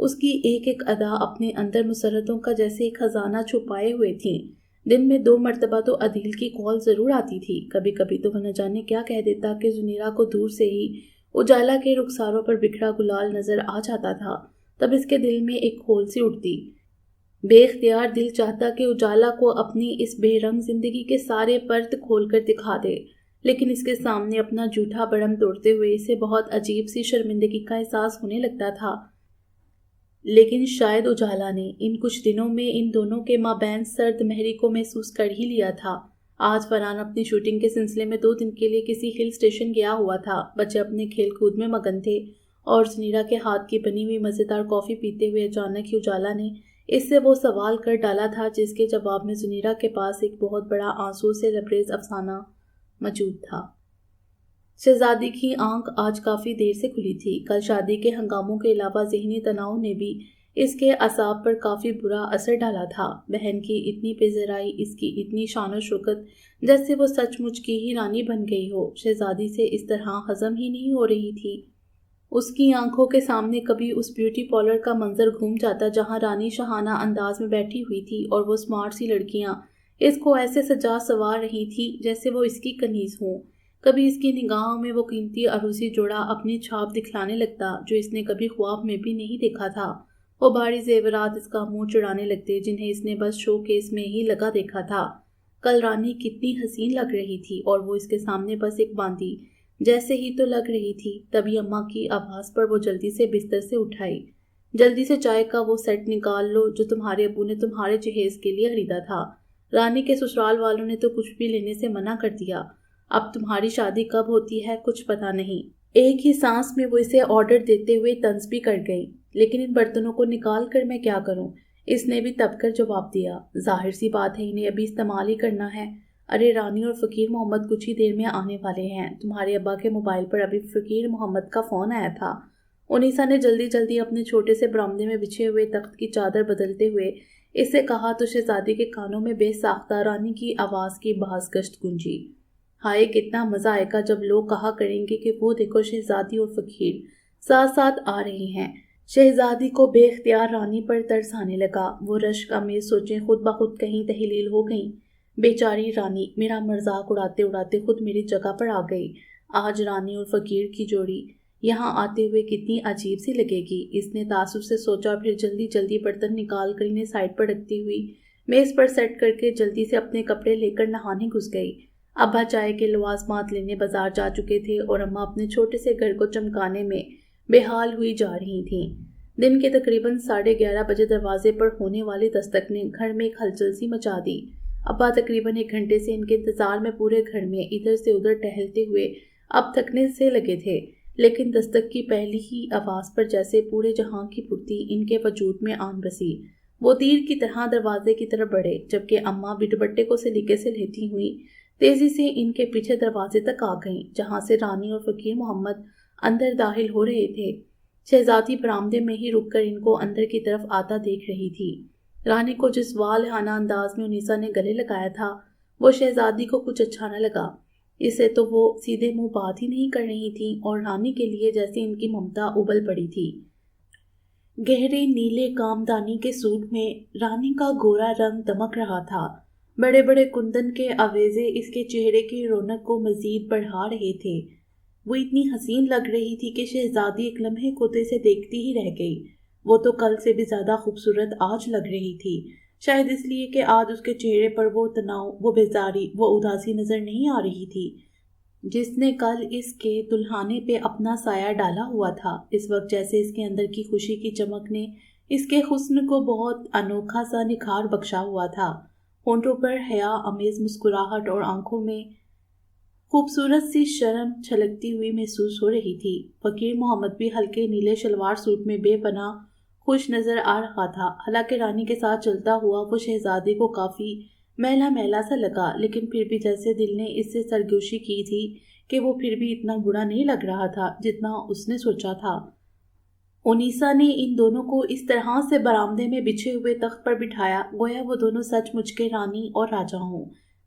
Speaker 1: اس کی ایک ایک ادا اپنے اندر مسرتوں کا جیسے ایک خزانہ چھپائے ہوئے تھیں۔ دن میں 2 مرتبہ تو عدیل کی کال ضرور آتی تھی، کبھی کبھی تو وہ نہ جانے کیا کہہ دیتا کہ زنیرہ کو دور سے ہی اجالا کے رخساروں پر بکھرا گلال نظر آ جاتا تھا۔ تب اس کے دل میں ایک کھول سی اٹھتی۔ بے اختیار دل چاہتا کہ اجالا کو اپنی اس بے رنگ زندگی کے سارے پرت کھول کر دکھا دے، لیکن اس کے سامنے اپنا جھوٹا بڑم توڑتے ہوئے اسے بہت عجیب سی شرمندگی کا احساس ہونے لگتا تھا۔ لیکن شاید اجالا نے ان کچھ دنوں میں ان دونوں کے مابین سرد مہری کو محسوس کر ہی لیا تھا۔ آج فرحان اپنی شوٹنگ کے سلسلے میں 2 دن کے لیے کسی ہل اسٹیشن گیا ہوا تھا۔ بچے اپنے کھیل کود میں مگن تھے اور زنیرہ کے ہاتھ کی بنی ہوئی مزیدار کافی پیتے ہوئے اچانک ہی اجالا نے اس سے وہ سوال کر ڈالا تھا جس کے جواب میں زنیرہ کے پاس ایک بہت بڑا آنسو سے لبریز افسانہ موجود تھا۔ شہزادی کی آنکھ آج کافی دیر سے کھلی تھی۔ کل شادی کے ہنگاموں کے علاوہ ذہنی تناؤ نے بھی اس کے اعصاب پر کافی برا اثر ڈالا تھا۔ بہن کی اتنی پذیرائی، اس کی اتنی شان و شوکت، جیسے وہ سچ مچ کی ہی رانی بن گئی ہو، شہزادی سے اس طرح ہضم ہی نہیں ہو رہی تھی۔ اس کی آنکھوں کے سامنے کبھی اس بیوٹی پارلر کا منظر گھوم جاتا جہاں رانی شاہانہ انداز میں بیٹھی ہوئی تھی اور وہ اسمارٹ سی لڑکیاں اس کو ایسے سجا سوار رہی تھی جیسے وہ اس کی کنیز ہوں۔ کبھی اس کی نگاہوں میں وہ قیمتی عروسی جوڑا اپنی چھاپ دکھلانے لگتا جو اس نے کبھی خواب میں بھی نہیں دیکھا تھا۔ وہ بھاری زیورات اس کا منہ چڑھانے لگتے جنہیں اس نے بس شو کیس میں ہی لگا دیکھا تھا۔ کل رانی کتنی حسین لگ رہی تھی اور وہ اس کے سامنے بس ایک باندی جیسے ہی تو لگ رہی تھی۔ تبھی اماں کی آواز پر وہ جلدی سے بستر سے اٹھائی۔ جلدی سے چائے کا وہ سیٹ نکال لو جو تمہارے ابو نے تمہارے جہیز کے لیے خریدا تھا۔ رانی کے سسرال والوں نے تو کچھ بھی لینے سے منع کر دیا۔ اب تمہاری شادی کب ہوتی ہے کچھ پتہ نہیں۔ ایک ہی سانس میں وہ اسے آرڈر دیتے ہوئے طنز بھی کر گئی۔ لیکن ان برتنوں کو نکال کر میں کیا کروں؟ اس نے بھی تب کر جواب دیا۔ ظاہر سی بات ہے انہیں ابھی استعمال ہی کرنا ہے۔ ارے رانی اور فقیر محمد کچھ ہی دیر میں آنے والے ہیں۔ تمہارے ابا کے موبائل پر ابھی فقیر محمد کا فون آیا تھا۔ انیسا نے جلدی جلدی اپنے چھوٹے سے برآمدے میں بچھے ہوئے تخت کی چادر بدلتے ہوئے اس سے کہا تو شہزادی کے کانوں میں بے ساختہ رانی کی آواز کی باز گشت گونجی۔ ہائے کتنا مزہ آئے گا جب لوگ کہا کریں گے کہ وہ دیکھو شہزادی اور فقیر ساتھ ساتھ آ رہے ہیں۔ شہزادی کو بے اختیار رانی پر ترس آنے لگا۔ وہ رشک امیز سوچیں خود بخود کہیں تحلیل ہو گئیں۔ بیچاری رانی میرا مذاق اڑاتے اڑاتے خود میری جگہ پر آ گئی۔ آج رانی اور فقیر کی جوڑی یہاں آتے ہوئے کتنی عجیب سی لگے گی۔ اس نے تعصب سے سوچا، پھر جلدی جلدی برتن نکال کر انہیں سائڈ پر رکھتی ہوئی میز پر سیٹ کر کے جلدی سے اپنے کپڑے لے کر نہانے گھس گئی۔ ابا چائے کے لوازمات لینے بازار جا چکے تھے اور اماں اپنے چھوٹے سے گھر کو چمکانے میں بے حال ہوئی جا رہی تھیں۔ دن کے تقریباً 11:30 بجے دروازے پر ہونے والی دستک نے گھر میں ایک ہلچل سی مچا دی۔ ابا تقریباً 1 گھنٹے سے ان کے انتظار میں پورے گھر میں ادھر سے ادھر ٹہلتے ہوئے اب تھکنے سے لگے تھے، لیکن دستک کی پہلی ہی آواز پر جیسے پورے جہاں کی پھرتی ان کے وجود میں آن بسی۔ وہ تیر کی طرح دروازے کی طرف بڑھے، جبکہ اماں بھی دوپٹے کو سلیقے سے لیتی ہوئی تیزی سے ان کے پیچھے دروازے تک آ گئیں جہاں سے رانی اور فقیر محمد اندر داخل ہو رہے تھے۔ شہزادی برآمدے میں ہی رک کر ان کو اندر کی طرف آتا دیکھ رہی تھی۔ رانی کو جس والہانہ انداز میں انیسا نے گلے لگایا تھا وہ شہزادی کو کچھ اچھا نہ لگا۔ اسے تو وہ سیدھے منہ بات ہی نہیں کر رہی تھی اور رانی کے لیے جیسے ان کی ممتا ابل پڑی تھی۔ گہرے نیلے کامدانی کے سوٹ میں رانی کا گورا رنگ دمک رہا تھا۔ بڑے بڑے کندن کے آویزے اس کے چہرے کی رونق کو مزید بڑھا رہے تھے۔ وہ اتنی حسین لگ رہی تھی کہ شہزادی ایک لمحے کو اسے دیکھتی ہی رہ گئی۔ وہ تو کل سے بھی زیادہ خوبصورت آج لگ رہی تھی، شاید اس لیے کہ آج اس کے چہرے پر وہ تناؤ، وہ بیزاری، وہ اداسی نظر نہیں آ رہی تھی جس نے کل اس کے دلہانے پہ اپنا سایہ ڈالا ہوا تھا۔ اس وقت جیسے اس کے اندر کی خوشی کی چمک نے اس کے حسن کو بہت انوکھا سا نکھار بخشا ہوا تھا۔ ہونٹوں پر حیا امیز مسکراہٹ اور آنکھوں میں خوبصورت سی شرم چھلکتی ہوئی محسوس ہو رہی تھی۔ فقیر محمد بھی ہلکے نیلے شلوار سوٹ میں بے پناہ خوش نظر آ رہا تھا۔ حالانکہ رانی کے ساتھ چلتا ہوا وہ شہزادی کو کافی میلا میلا سا لگا، لیکن پھر بھی جیسے دل نے اس سے سرگوشی کی تھی کہ وہ پھر بھی اتنا برا نہیں لگ رہا تھا جتنا اس نے سوچا تھا۔ انیسا نے ان دونوں کو اس طرح سے برآمدے میں بچھے ہوئے تخت پر بٹھایا گویا وہ دونوں سچ مچ کے رانی اور راجا ہوں۔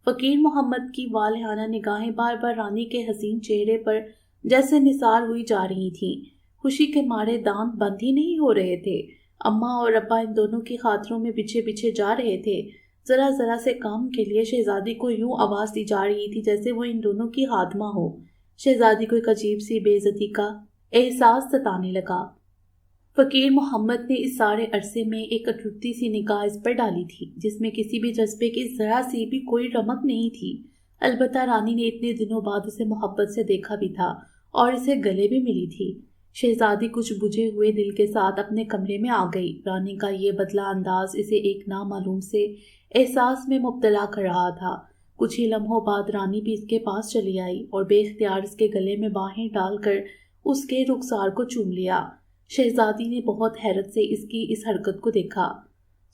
Speaker 1: فقیر محمد کی والہانہ نگاہیں بار بار رانی کے حسین چہرے پر جیسے نثار ہوئی جا رہی تھیں۔ خوشی کے مارے دانت بند ہی نہیں ہو رہے تھے۔ اماں اور ابا ان دونوں کی خاطروں میں پیچھے پیچھے جا رہے تھے۔ ذرا ذرا سے کام کے لیے شہزادی کو یوں آواز دی جا رہی تھی جیسے وہ ان دونوں کی خادمہ ہو۔ شہزادی کو ایک عجیب سی بے عزتی کا احساس ستانے لگا۔ فقیر محمد نے اس سارے عرصے میں ایک اٹوٹی سی نگاہ اس پر ڈالی تھی جس میں کسی بھی جذبے کی ذرا سی بھی کوئی رمق نہیں تھی۔ البتہ رانی نے اتنے دنوں بعد اسے محبت سے دیکھا بھی تھا اور اسے گلے بھی ملی تھی۔ شہزادی کچھ بجھے ہوئے دل کے ساتھ اپنے کمرے میں آ گئی۔ رانی کا یہ بدلا انداز اسے ایک نامعلوم سے احساس میں مبتلا کر رہا تھا۔ کچھ ہی لمحوں بعد رانی بھی اس کے پاس چلی آئی اور بے اختیار اس کے گلے میں باہیں ڈال کر اس کے رخسار کو چوم لیا۔ شہزادی نے بہت حیرت سے اس کی اس حرکت کو دیکھا۔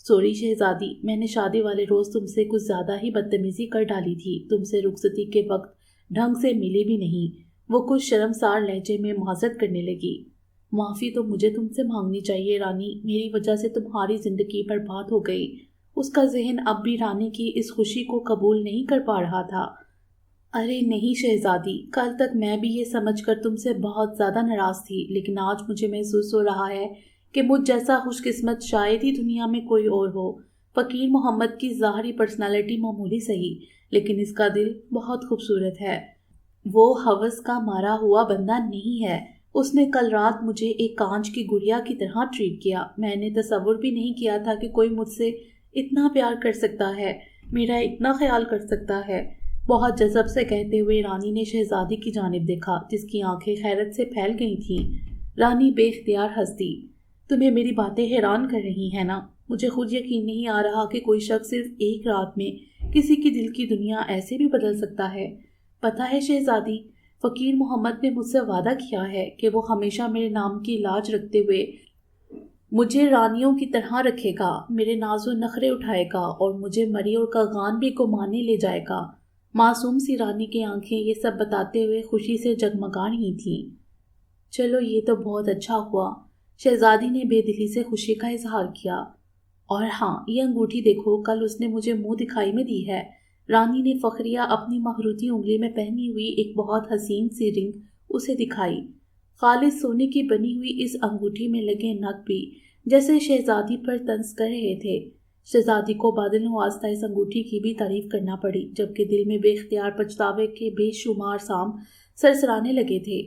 Speaker 1: سوری شہزادی، میں نے شادی والے روز تم سے کچھ زیادہ ہی بدتمیزی کر ڈالی تھی۔ تم سے رخصتی کے وقت ڈھنگ سے ملی بھی نہیں۔ وہ کچھ شرمسار لہجے میں معذرت کرنے لگی۔ معافی تو مجھے تم سے مانگنی چاہیے رانی، میری وجہ سے تمہاری زندگی برباد ہو گئی۔ اس کا ذہن اب بھی رانی کی اس خوشی کو قبول نہیں کر پا رہا تھا۔ ارے نہیں شہزادی، کل تک میں بھی یہ سمجھ کر تم سے بہت زیادہ ناراض تھی، لیکن آج مجھے محسوس ہو رہا ہے کہ مجھ جیسا خوش قسمت شاید ہی دنیا میں کوئی اور ہو۔ فقیر محمد کی ظاہری پرسنالٹی معمولی صحیح، لیکن اس کا دل بہت خوبصورت ہے۔ وہ ہوس کا مارا ہوا بندہ نہیں ہے۔ اس نے کل رات مجھے ایک کانچ کی گڑیا کی طرح ٹریٹ کیا۔ میں نے تصور بھی نہیں کیا تھا کہ کوئی مجھ سے اتنا پیار کر سکتا ہے، میرا اتنا خیال کر سکتا ہے۔ بہت جذب سے کہتے ہوئے رانی نے شہزادی کی جانب دیکھا جس کی آنکھیں حیرت سے پھیل گئی تھیں۔ رانی بے اختیار ہنس دی۔ تمہیں میری باتیں حیران کر رہی ہیں نا؟ مجھے خود یقین نہیں آ رہا کہ کوئی شخص صرف ایک رات میں کسی کی دل کی دنیا ایسے بھی بدل سکتا ہے۔ پتہ ہے شہزادی، فقیر محمد نے مجھ سے وعدہ کیا ہے کہ وہ ہمیشہ میرے نام کی لاج رکھتے ہوئے مجھے رانیوں کی طرح رکھے گا، میرے ناز و نخرے اٹھائے گا اور مجھے مری اور کاغان بھی گمانے لے جائے گا۔ معصوم سی رانی کی آنکھیں یہ سب بتاتے ہوئے خوشی سے جگمگا رہی تھیں۔ چلو یہ تو بہت اچھا ہوا، شہزادی نے بے دلی سے خوشی کا اظہار کیا۔ اور ہاں، یہ انگوٹھی دیکھو، کل اس نے مجھے منہ دکھائی میں دی ہے۔ رانی نے فخریہ اپنی مخروطی انگلی میں پہنی ہوئی ایک بہت حسین سی رنگ اسے دکھائی۔ خالص سونے کی بنی ہوئی اس انگوٹھی میں لگے نگ بھی جیسے شہزادی پر طنز کر رہے تھے۔ شہزادی کو بادل نوازتا اس انگوٹھی کی بھی تعریف کرنا پڑی، جبکہ دل میں بے اختیار پچھتاوے کے بے شمار سام سرسرانے لگے تھے۔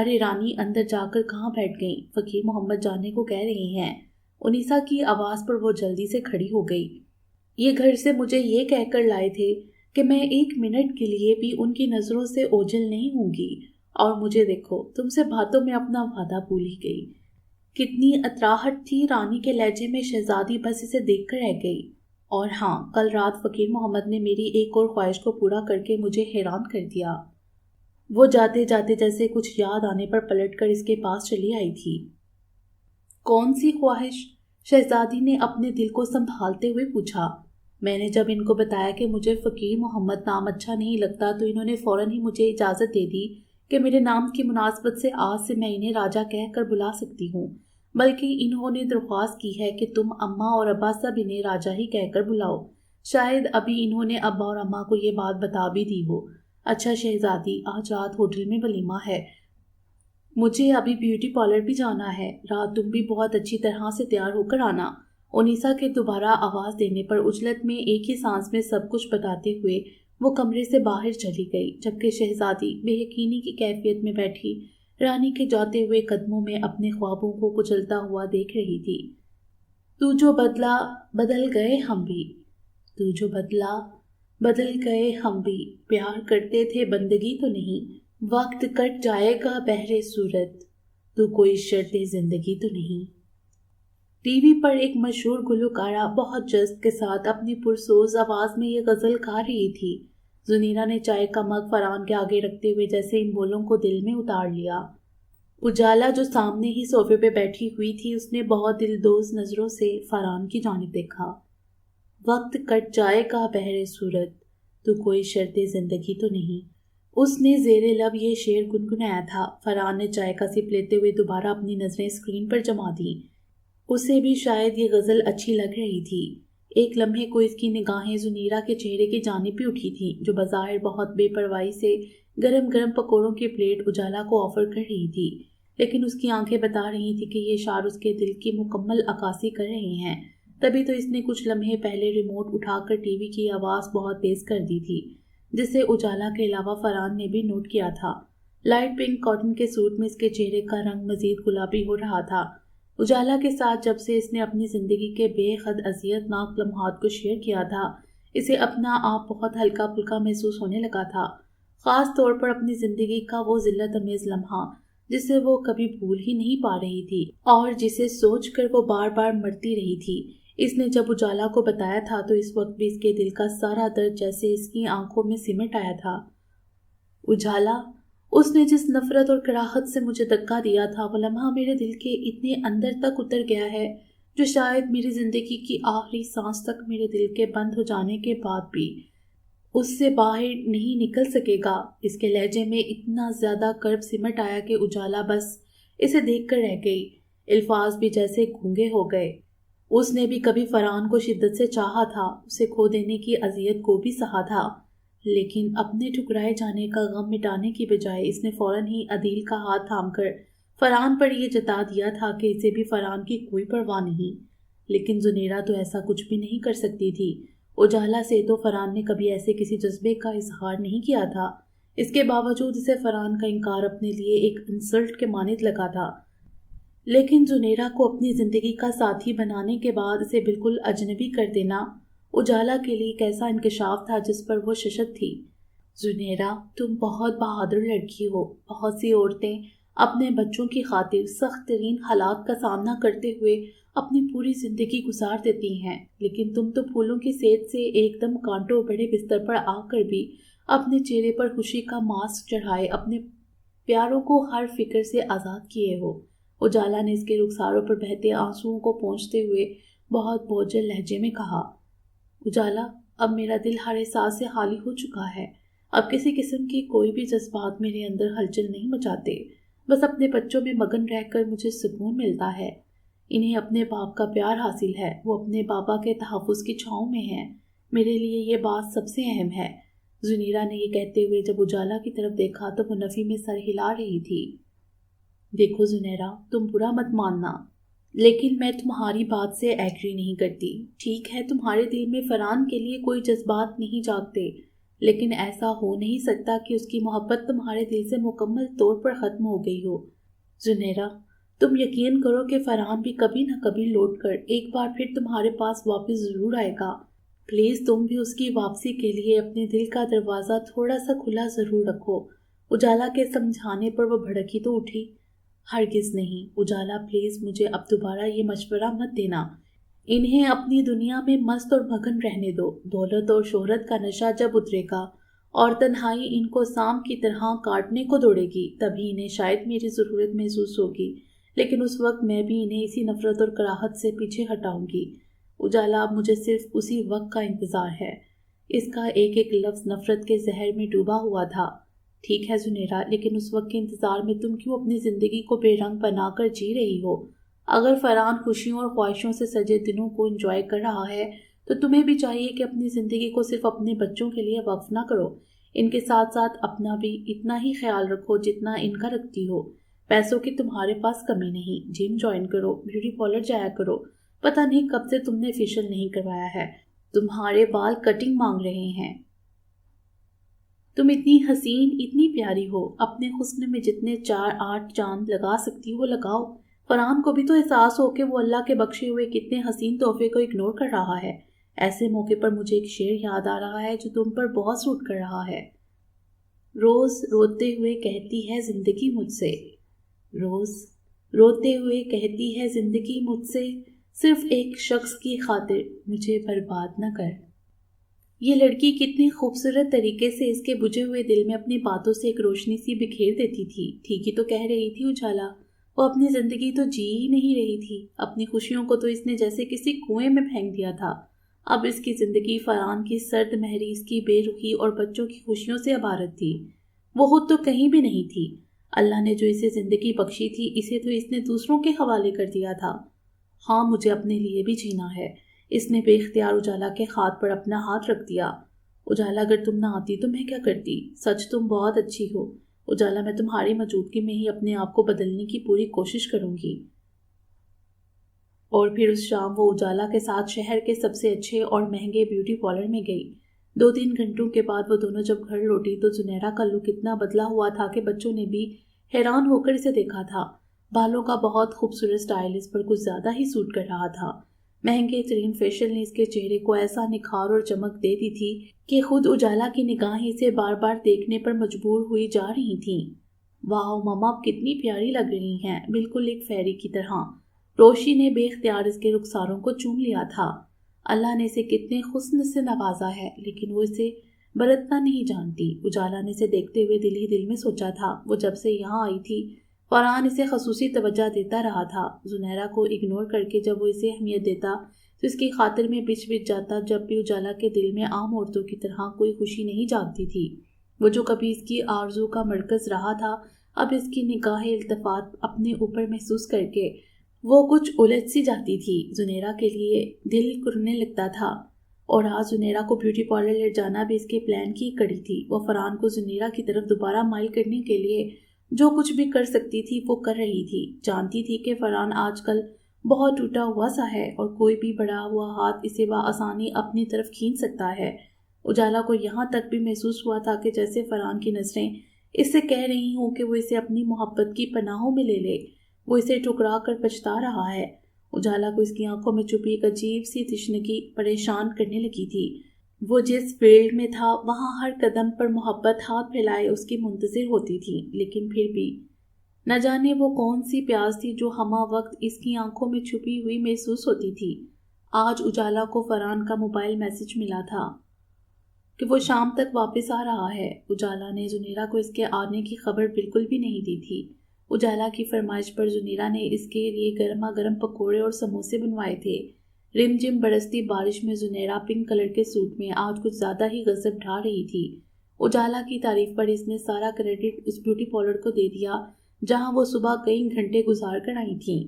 Speaker 1: ارے رانی اندر جا کر کہاں بیٹھ گئیں؟ فقیر محمد جانے کو کہہ رہے ہیں۔ انیسا کی آواز پر وہ جلدی سے کھڑی ہو گئی۔ یہ گھر سے مجھے یہ کہہ کر لائے تھے کہ میں ایک منٹ کے لیے بھی ان کی نظروں سے اوجھل نہیں ہوں گی، اور مجھے دیکھو، تم سے باتوں میں اپنا وعدہ بھول ہی گئی۔ کتنی اطراحٹ تھی رانی کے لہجے میں۔ شہزادی بس اسے دیکھ کر رہ گئی۔ اور ہاں، کل رات فقیر محمد نے میری ایک اور خواہش کو پورا کر کے مجھے حیران کر دیا۔ وہ جاتے جاتے جیسے کچھ یاد آنے پر پلٹ کر اس کے پاس چلی آئی تھی۔ کون سی خواہش؟ شہزادی نے اپنے دل کو سنبھالتے ہوئے پوچھا۔ میں نے جب ان کو بتایا کہ مجھے فقیر محمد نام اچھا نہیں لگتا تو انہوں نے فوراً ہی مجھے اجازت دے دی کہ میرے نام کی مناسبت سے آج سے میں انہیں راجہ کہہ کر بلا سکتی ہوں، بلکہ انہوں نے درخواست کی ہے کہ تم اماں اور ابا سب انہیں راجہ ہی کہہ کر بلاؤ۔ شاید ابھی انہوں نے ابا اور اماں کو یہ بات بتا بھی دی ہو۔ اچھا شہزادی، آج رات ہوٹل میں ولیمہ ہے، مجھے ابھی بیوٹی پارلر بھی جانا ہے، رات تم بھی بہت اچھی طرح سے تیار ہو کر آنا۔ انیسا کے دوبارہ آواز دینے پر اجلت میں ایک ہی سانس میں سب کچھ بتاتے ہوئے وہ کمرے سے باہر چلی گئی، جبکہ شہزادی بے یقینی کی کیفیت میں بیٹھی رانی کے جاتے ہوئے قدموں میں اپنے خوابوں کو کچلتا ہوا دیکھ رہی تھی۔ تو جو بدلا بدل گئے ہم بھی، تو جو بدلا بدل گئے ہم بھی، پیار کرتے تھے بندگی تو نہیں، وقت کٹ جائے گا بہر صورت، تو کوئی شرط زندگی تو نہیں۔ ٹی وی پر ایک مشہور گلوکارہ بہت جذب کے ساتھ اپنی پرسوز آواز میں یہ غزل گا رہی تھی۔ زنیرہ نے چائے کا مگ فرحان کے آگے رکھتے ہوئے جیسے ان بولوں کو دل میں اتار لیا۔ اجالا جو سامنے ہی صوفے پہ بیٹھی ہوئی تھی، اس نے بہت دلدوز نظروں سے فرحان کی جانب دیکھا۔ وقت کٹ جائے گا بہر صورت، تو کوئی شرط زندگی تو نہیں۔ اس نے زیر لب یہ شعر گنگنایا تھا۔ فرحان نے چائے کا سپ لیتے ہوئے دوبارہ اپنی نظریں اسکرین پر جما دیں۔ اسے بھی شاید یہ غزل اچھی لگ رہی تھی۔ ایک لمحے کو اس کی نگاہیں زنیرہ کے چہرے کی جانب بھی اٹھی تھیں، جو بظاہر بہت بے پرواہی سے گرم گرم پکوڑوں کی پلیٹ اجالا کو آفر کر رہی تھی، لیکن اس کی آنکھیں بتا رہی تھی کہ یہ اشعار اس کے دل کی مکمل عکاسی کر رہے ہیں۔ تبھی تو اس نے کچھ لمحے پہلے ریموٹ اٹھا کر ٹی وی کی آواز بہت تیز کر دی تھی، جسے اجالا کے علاوہ فرحان نے بھی نوٹ کیا تھا۔ لائٹ پنک کاٹن کے سوٹ میں اس کے چہرے کا رنگ مزید گلابی ہو رہا تھا۔ اجالا کے ساتھ جب سے اس نے اپنی زندگی کے بے حد اذیت ناک لمحات کو شیئر کیا تھا، اسے اپنا آپ بہت ہلکا پھلکا محسوس ہونے لگا تھا، خاص طور پر اپنی زندگی کا وہ ذلت امیز لمحہ جسے وہ کبھی بھول ہی نہیں پا رہی تھی اور جسے سوچ کر وہ بار بار مرتی رہی تھی۔ اس نے جب اجالا کو بتایا تھا تو اس وقت بھی اس کے دل کا سارا درد جیسے اس کی آنکھوں میں سمٹ آیا تھا۔ اجالا، اس نے جس نفرت اور کراہت سے مجھے دھکا دیا تھا وہ لمحہ میرے دل کے اتنے اندر تک اتر گیا ہے جو شاید میری زندگی کی آخری سانس تک میرے دل کے بند ہو جانے کے بعد بھی اس سے باہر نہیں نکل سکے گا۔ اس کے لہجے میں اتنا زیادہ کرب سمٹ آیا کہ اجالا بس اسے دیکھ کر رہ گئی، الفاظ بھی جیسے گونگے ہو گئے۔ اس نے بھی کبھی فرحان کو شدت سے چاہا تھا، اسے کھو دینے کی اذیت کو بھی سہا تھا، لیکن اپنے ٹھکرائے جانے کا غم مٹانے کی بجائے اس نے فوراً ہی عدیل کا ہاتھ تھام کر فرحان پر یہ جتا دیا تھا کہ اسے بھی فرحان کی کوئی پرواہ نہیں۔ لیکن زنیرہ تو ایسا کچھ بھی نہیں کر سکتی تھی۔ اجالا سے تو فرحان نے کبھی ایسے کسی جذبے کا اظہار نہیں کیا تھا، اس کے باوجود اسے فرحان کا انکار اپنے لیے ایک انسلٹ کے مانند لگا تھا۔ لیکن زنیرہ کو اپنی زندگی کا ساتھی بنانے کے بعد اسے بالکل اجنبی کر دینا اجالا کے لیے ایک ایسا انکشاف تھا جس پر وہ ششد تھی۔ زنیرہ، تم بہت بہادر لڑکی ہو۔ بہت سی عورتیں اپنے بچوں کی خاطر سخت ترین حالات کا سامنا کرتے ہوئے اپنی پوری زندگی گزار دیتی ہیں، لیکن تم تو پھولوں کی صید سے ایک دم کانٹوں بڑے بستر پر آ کر بھی اپنے چہرے پر خوشی کا ماسک چڑھائے اپنے پیاروں کو ہر فکر سے آزاد کیے ہو۔ اجالا نے اس کے رخساروں پر بہتے آنسوؤں کو پونچھتے ہوئے بہت بوجھل لہجے میں کہا، اجالا، اب میرا دل ہر احساس سے خالی ہو چکا ہے۔ اب کسی قسم کی کوئی بھی جذبات میرے اندر ہلچل نہیں مچاتے، بس اپنے بچوں میں مگن رہ کر مجھے سکون ملتا ہے۔ انہیں اپنے باپ کا پیار حاصل ہے، وہ اپنے بابا کے تحفظ کی چھاؤں میں ہیں۔ میرے لیے یہ بات سب سے اہم ہے۔ زنیرہ نے یہ کہتے ہوئے جب اجالا کی طرف دیکھا تو وہ نفی میں سر ہلا رہی تھی۔ دیکھو زنیرہ، تم برا مت ماننا، لیکن میں تمہاری بات سے ایگری نہیں کرتی۔ ٹھیک ہے، تمہارے دل میں فرحان کے لیے کوئی جذبات نہیں جاگتے، لیکن ایسا ہو نہیں سکتا کہ اس کی محبت تمہارے دل سے مکمل طور پر ختم ہو گئی ہو۔ زنیرہ، تم یقین کرو کہ فرحان بھی کبھی نہ کبھی لوٹ کر ایک بار پھر تمہارے پاس واپس ضرور آئے گا۔ پلیز تم بھی اس کی واپسی کے لیے اپنے دل کا دروازہ تھوڑا سا کھلا ضرور رکھو۔ اجالا کے سمجھانے پر وہ بھڑکی تو اٹھی۔ ہرگز نہیں اجالا، پلیز مجھے اب دوبارہ یہ مشورہ مت دینا۔ انہیں اپنی دنیا میں مست اور مگن رہنے دو۔ دولت اور شہرت کا نشہ جب اترے گا اور تنہائی ان کو سام کی طرح کاٹنے کو دوڑے گی، تبھی انہیں شاید میری ضرورت محسوس ہوگی، لیکن اس وقت میں بھی انہیں اسی نفرت اور کراہت سے پیچھے ہٹاؤں گی۔ اجالا، اب مجھے صرف اسی وقت کا انتظار ہے۔ اس کا ایک ایک لفظ نفرت کے زہر میں ڈوبا ہوا تھا۔ ٹھیک ہے زنیرہ، لیکن اس وقت کے انتظار میں تم کیوں اپنی زندگی کو بے رنگ بنا کر جی رہی ہو؟ اگر فرحان خوشیوں اور خواہشوں سے سجے دنوں کو انجوائے کر رہا ہے تو تمہیں بھی چاہیے کہ اپنی زندگی کو صرف اپنے بچوں کے لیے وقف نہ کرو، ان کے ساتھ ساتھ اپنا بھی اتنا ہی خیال رکھو جتنا ان کا رکھتی ہو۔ پیسوں کی تمہارے پاس کمی نہیں، جم جوائن کرو، بیوٹی پارلر جایا کرو۔ پتہ نہیں کب سے تم نے فیشل نہیں کروایا ہے، تمہارے بال کٹنگ مانگ رہے ہیں۔ تم اتنی حسین، اتنی پیاری ہو، اپنے حسن میں جتنے 4-8 چاند لگا سکتی ہو لگاؤ۔ فرحان کو بھی تو احساس ہو کہ وہ اللہ کے بخشے ہوئے کتنے حسین تحفے کو اگنور کر رہا ہے۔ ایسے موقع پر مجھے ایک شعر یاد آ رہا ہے جو تم پر بہت سوٹ کر رہا ہے۔ روز روتے ہوئے کہتی ہے زندگی مجھ سے، روز روتے ہوئے کہتی ہے زندگی مجھ سے، صرف ایک شخص کی خاطر مجھے برباد نہ کر۔ یہ لڑکی کتنی خوبصورت طریقے سے اس کے بجھے ہوئے دل میں اپنی باتوں سے ایک روشنی سی بکھیر دیتی تھی۔ ٹھیک ہی تو کہہ رہی تھی اجالا، وہ اپنی زندگی تو جی ہی نہیں رہی تھی، اپنی خوشیوں کو تو اس نے جیسے کسی کنویں میں پھینک دیا تھا۔ اب اس کی زندگی فرحان کی سرد مہری، اس کی بے رخی اور بچوں کی خوشیوں سے عبارت تھی۔ وہ خود تو کہیں بھی نہیں تھی۔ اللہ نے جو اسے زندگی بخشی تھی، اسے تو اس نے دوسروں کے حوالے کر دیا تھا۔ ہاں، مجھے اپنے لیے بھی جینا ہے۔ اس نے بے اختیار اجالا کے ہاتھ پر اپنا ہاتھ رکھ دیا۔ اجالا، اگر تم نہ آتی تو میں کیا کرتی؟ سچ تم بہت اچھی ہو، اجالا میں تمہاری موجودگی میں ہی اپنے آپ کو بدلنے کی پوری کوشش کروں گی۔ اور پھر اس شام وہ اجالا کے ساتھ شہر کے سب سے اچھے اور مہنگے بیوٹی پارلر میں گئی۔ 2-3 گھنٹوں کے بعد وہ دونوں جب گھر لوٹی تو زنیرا کا لک اتنا بدلا ہوا تھا کہ بچوں نے بھی حیران ہو کر اسے دیکھا تھا۔ بالوں کا بہت خوبصورت سٹائل اس پر کچھ زیادہ ہی سوٹ کر رہا تھا۔ مہنگے ترین فیشن نے اس کے چہرے کو ایسا نکھار اور چمک دے دی تھی کہ خود اجالا کی نگاہیں اسے بار بار دیکھنے پر مجبور ہوئی جا رہی تھیں۔ واہ ماما، آپ کتنی پیاری لگ رہی ہیں، بالکل ایک فیری کی طرح۔ روشی نے بے اختیار اس کے رخساروں کو چوم لیا تھا۔ اللہ نے اسے کتنے حسن سے نوازا ہے، لیکن وہ اسے برتنا نہیں جانتی۔ اجالا نے اسے دیکھتے ہوئے دل ہی دل میں سوچا تھا، وہ جب سے یہاں آئی تھی فرحان اسے خصوصی توجہ دیتا رہا تھا۔ زنیرا کو اگنور کر کے جب وہ اسے اہمیت دیتا تو اس کی خاطر میں بچ جاتا۔ جب بھی اجالا کے دل میں عام عورتوں کی طرح کوئی خوشی نہیں جاگتی تھی، وہ جو کبھی اس کی آرزو کا مرکز رہا تھا، اب اس کی نگاہ التفات اپنے اوپر محسوس کر کے وہ کچھ الجھ سی جاتی تھی۔ زنیرا کے لیے دل کرنے لگتا تھا، اور آج زنیرا کو بیوٹی پارلر لے جانا بھی اس کے پلان کی کڑی تھی۔ وہ فرحان کو زنیرا کی طرف دوبارہ مائل کرنے کے لیے جو کچھ بھی کر سکتی تھی وہ کر رہی تھی۔ جانتی تھی کہ فرحان آج کل بہت ٹوٹا ہوا سا ہے اور کوئی بھی بڑا ہوا ہاتھ اسے بآسانی اپنی طرف کھینچ سکتا ہے۔ اجالا کو یہاں تک بھی محسوس ہوا تھا کہ جیسے فرحان کی نظریں اس سے کہہ رہی ہوں کہ وہ اسے اپنی محبت کی پناہوں میں لے لے، وہ اسے ٹکرا کر پچھتا رہا ہے۔ اجالا کو اس کی آنکھوں میں چھپی ایک عجیب سی تشنگی پریشان کرنے لگی تھی۔ وہ جس فیلڈ میں تھا وہاں ہر قدم پر محبت ہاتھ پھیلائے اس کی منتظر ہوتی تھی، لیکن پھر بھی نہ جانے وہ کون سی پیاس تھی جو ہمہ وقت اس کی آنکھوں میں چھپی ہوئی محسوس ہوتی تھی۔ آج اجالا کو فرحان کا موبائل میسج ملا تھا کہ وہ شام تک واپس آ رہا ہے۔ اجالا نے زنیرا کو اس کے آنے کی خبر بالکل بھی نہیں دی تھی۔ اجالا کی فرمائش پر زنیرا نے اس کے لیے گرما گرم پکوڑے اور سموسے بنوائے تھے۔ رم جم برستی بارش میں زنیرا پنک کلر کے سوٹ میں آج کچھ زیادہ ہی غضب ڈھا رہی تھی۔ اجالا کی تعریف پر اس نے سارا کریڈٹ اس بیوٹی پارلر کو دے دیا جہاں وہ صبح کئی گھنٹے گزار کر آئی تھیں۔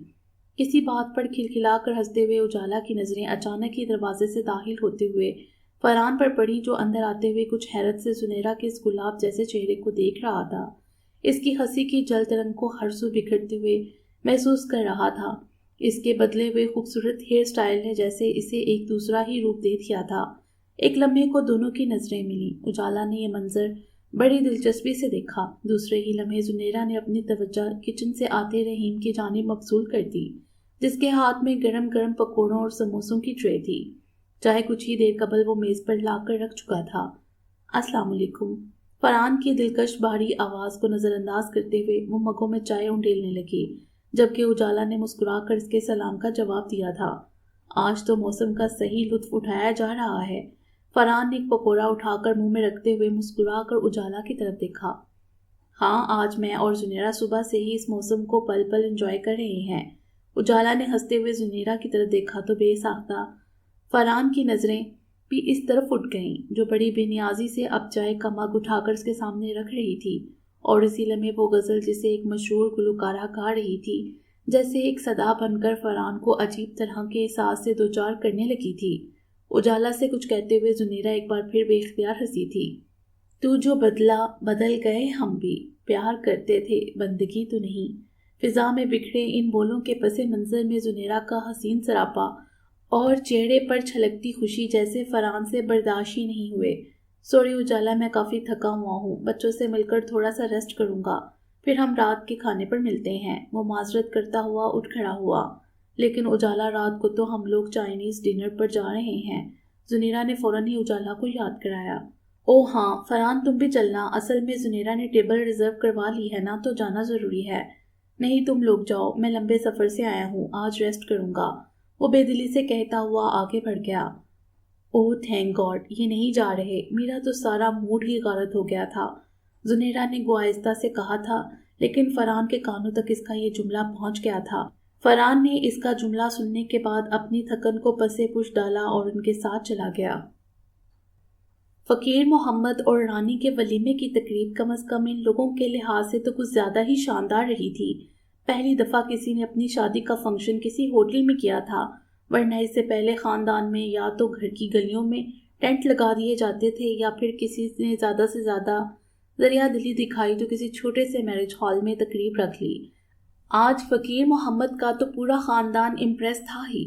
Speaker 1: کسی بات پر کھلکھلا کر ہنستے ہوئے اجالا کی نظریں اچانک ہی دروازے سے داخل ہوتے ہوئے فرحان پر پڑی، جو اندر آتے ہوئے کچھ حیرت سے زنیرا کے اس گلاب جیسے چہرے کو دیکھ رہا تھا۔ اس کی ہنسی کی جلد رنگ کو ہر سو بکھرتے ہوئے محسوس کر رہا تھا۔ اس کے بدلے ہوئے خوبصورت ہیئر سٹائل نے جیسے اسے ایک دوسرا ہی روپ دے دیا تھا۔ ایک لمحے کو دونوں کی نظریں ملیں۔ اجالا نے یہ منظر بڑی دلچسپی سے دیکھا۔ دوسرے ہی لمحے زنیرا نے اپنی توجہ کچن سے آتے رحیم کی جانب مبذول کر دی، جس کے ہاتھ میں گرم گرم پکوڑوں اور سموسوں کی ٹرے تھی۔ چاہے کچھ ہی دیر قبل وہ میز پر لا کر رکھ چکا تھا۔ السلام علیکم۔ فرحان کی دلکش بھاری آواز کو نظر انداز کرتے ہوئے وہ مگوں میں چائے انڈیلنے لگی، جبکہ اجالا نے مسکرا کر اس کے سلام کا جواب دیا تھا۔ آج تو موسم کا صحیح لطف اٹھایا جا رہا ہے۔ فرحان نے ایک پکوڑا اٹھا کر منہ میں رکھتے ہوئے مسکرا کر اجالا کی طرف دیکھا۔ ہاں، آج میں اور زنیرا صبح سے ہی اس موسم کو پل پل انجوائے کر رہے ہیں۔ اجالا نے ہنستے ہوئے زنیرا کی طرف دیکھا تو بے ساختہ فرحان کی نظریں بھی اس طرف اٹھ گئیں، جو بڑی بے نیازی سے اب چائے کا مگ اٹھا کر اس کے سامنے رکھ رہی تھی، اور اسی لمحے وہ غزل جسے ایک مشہور گلوکارہ گا رہی تھی جیسے ایک صدا بن کر فرحان کو عجیب طرح کے احساس سے دوچار کرنے لگی تھی۔ اجالا سے کچھ کہتے ہوئے زنیرا ایک بار پھر بے اختیار ہنسی تھی۔ تو جو بدلا بدل گئے، ہم بھی پیار کرتے تھے، بندگی تو نہیں۔ فضا میں بکھرے ان بولوں کے پس منظر میں زنیرا کا حسین سراپا اور چہرے پر چھلکتی خوشی جیسے فرحان سے برداشت ہی نہیں ہوئے۔ سوری اجالا، میں کافی تھکا ہوا ہوں، بچوں سے مل کر تھوڑا سا ریسٹ کروں گا، پھر ہم رات کے کھانے پر ملتے ہیں۔ وہ معذرت کرتا ہوا اٹھ کھڑا ہوا۔ لیکن اجالا، رات کو تو ہم لوگ چائنیز ڈنر پر جا رہے ہیں۔ زنیرا نے فوراً ہی اجالا کو یاد کرایا۔ او ہاں فرحان، تم بھی چلنا، اصل میں زنیرا نے ٹیبل ریزرو کروا لی ہے نا، تو جانا ضروری ہے۔ نہیں، تم لوگ جاؤ، میں لمبے سفر سے آیا ہوں، آج ریسٹ کروں گا، وہ بے دلی سے کہتا ہوا آگے بڑھ گیا۔ اوہ تھینک گاڈ، یہ نہیں جا رہے، میرا تو سارا موڈ ہی غارت ہو گیا تھا، زنیرا نے گوائستہ سے کہا تھا، لیکن فرحان کے کانوں تک اس کا یہ جملہ پہنچ گیا تھا۔ فرحان نے اس کا جملہ سننے کے بعد اپنی تھکن کو پسے پش ڈالا اور ان کے ساتھ چلا گیا۔ فقیر محمد اور رانی کے ولیمے کی تقریب کم از کم ان لوگوں کے لحاظ سے تو کچھ زیادہ ہی شاندار رہی تھی۔ پہلی دفعہ کسی نے اپنی شادی کا فنکشن کسی ہوٹل میں کیا تھا، ورنہ اس سے پہلے خاندان میں یا تو گھر کی گلیوں میں ٹینٹ لگا دیے جاتے تھے یا پھر کسی نے زیادہ سے زیادہ ذریعہ دلی دکھائی تو کسی چھوٹے سے میرج ہال میں تقریب رکھ لی۔ آج فقیر محمد کا تو پورا خاندان امپریس تھا ہی،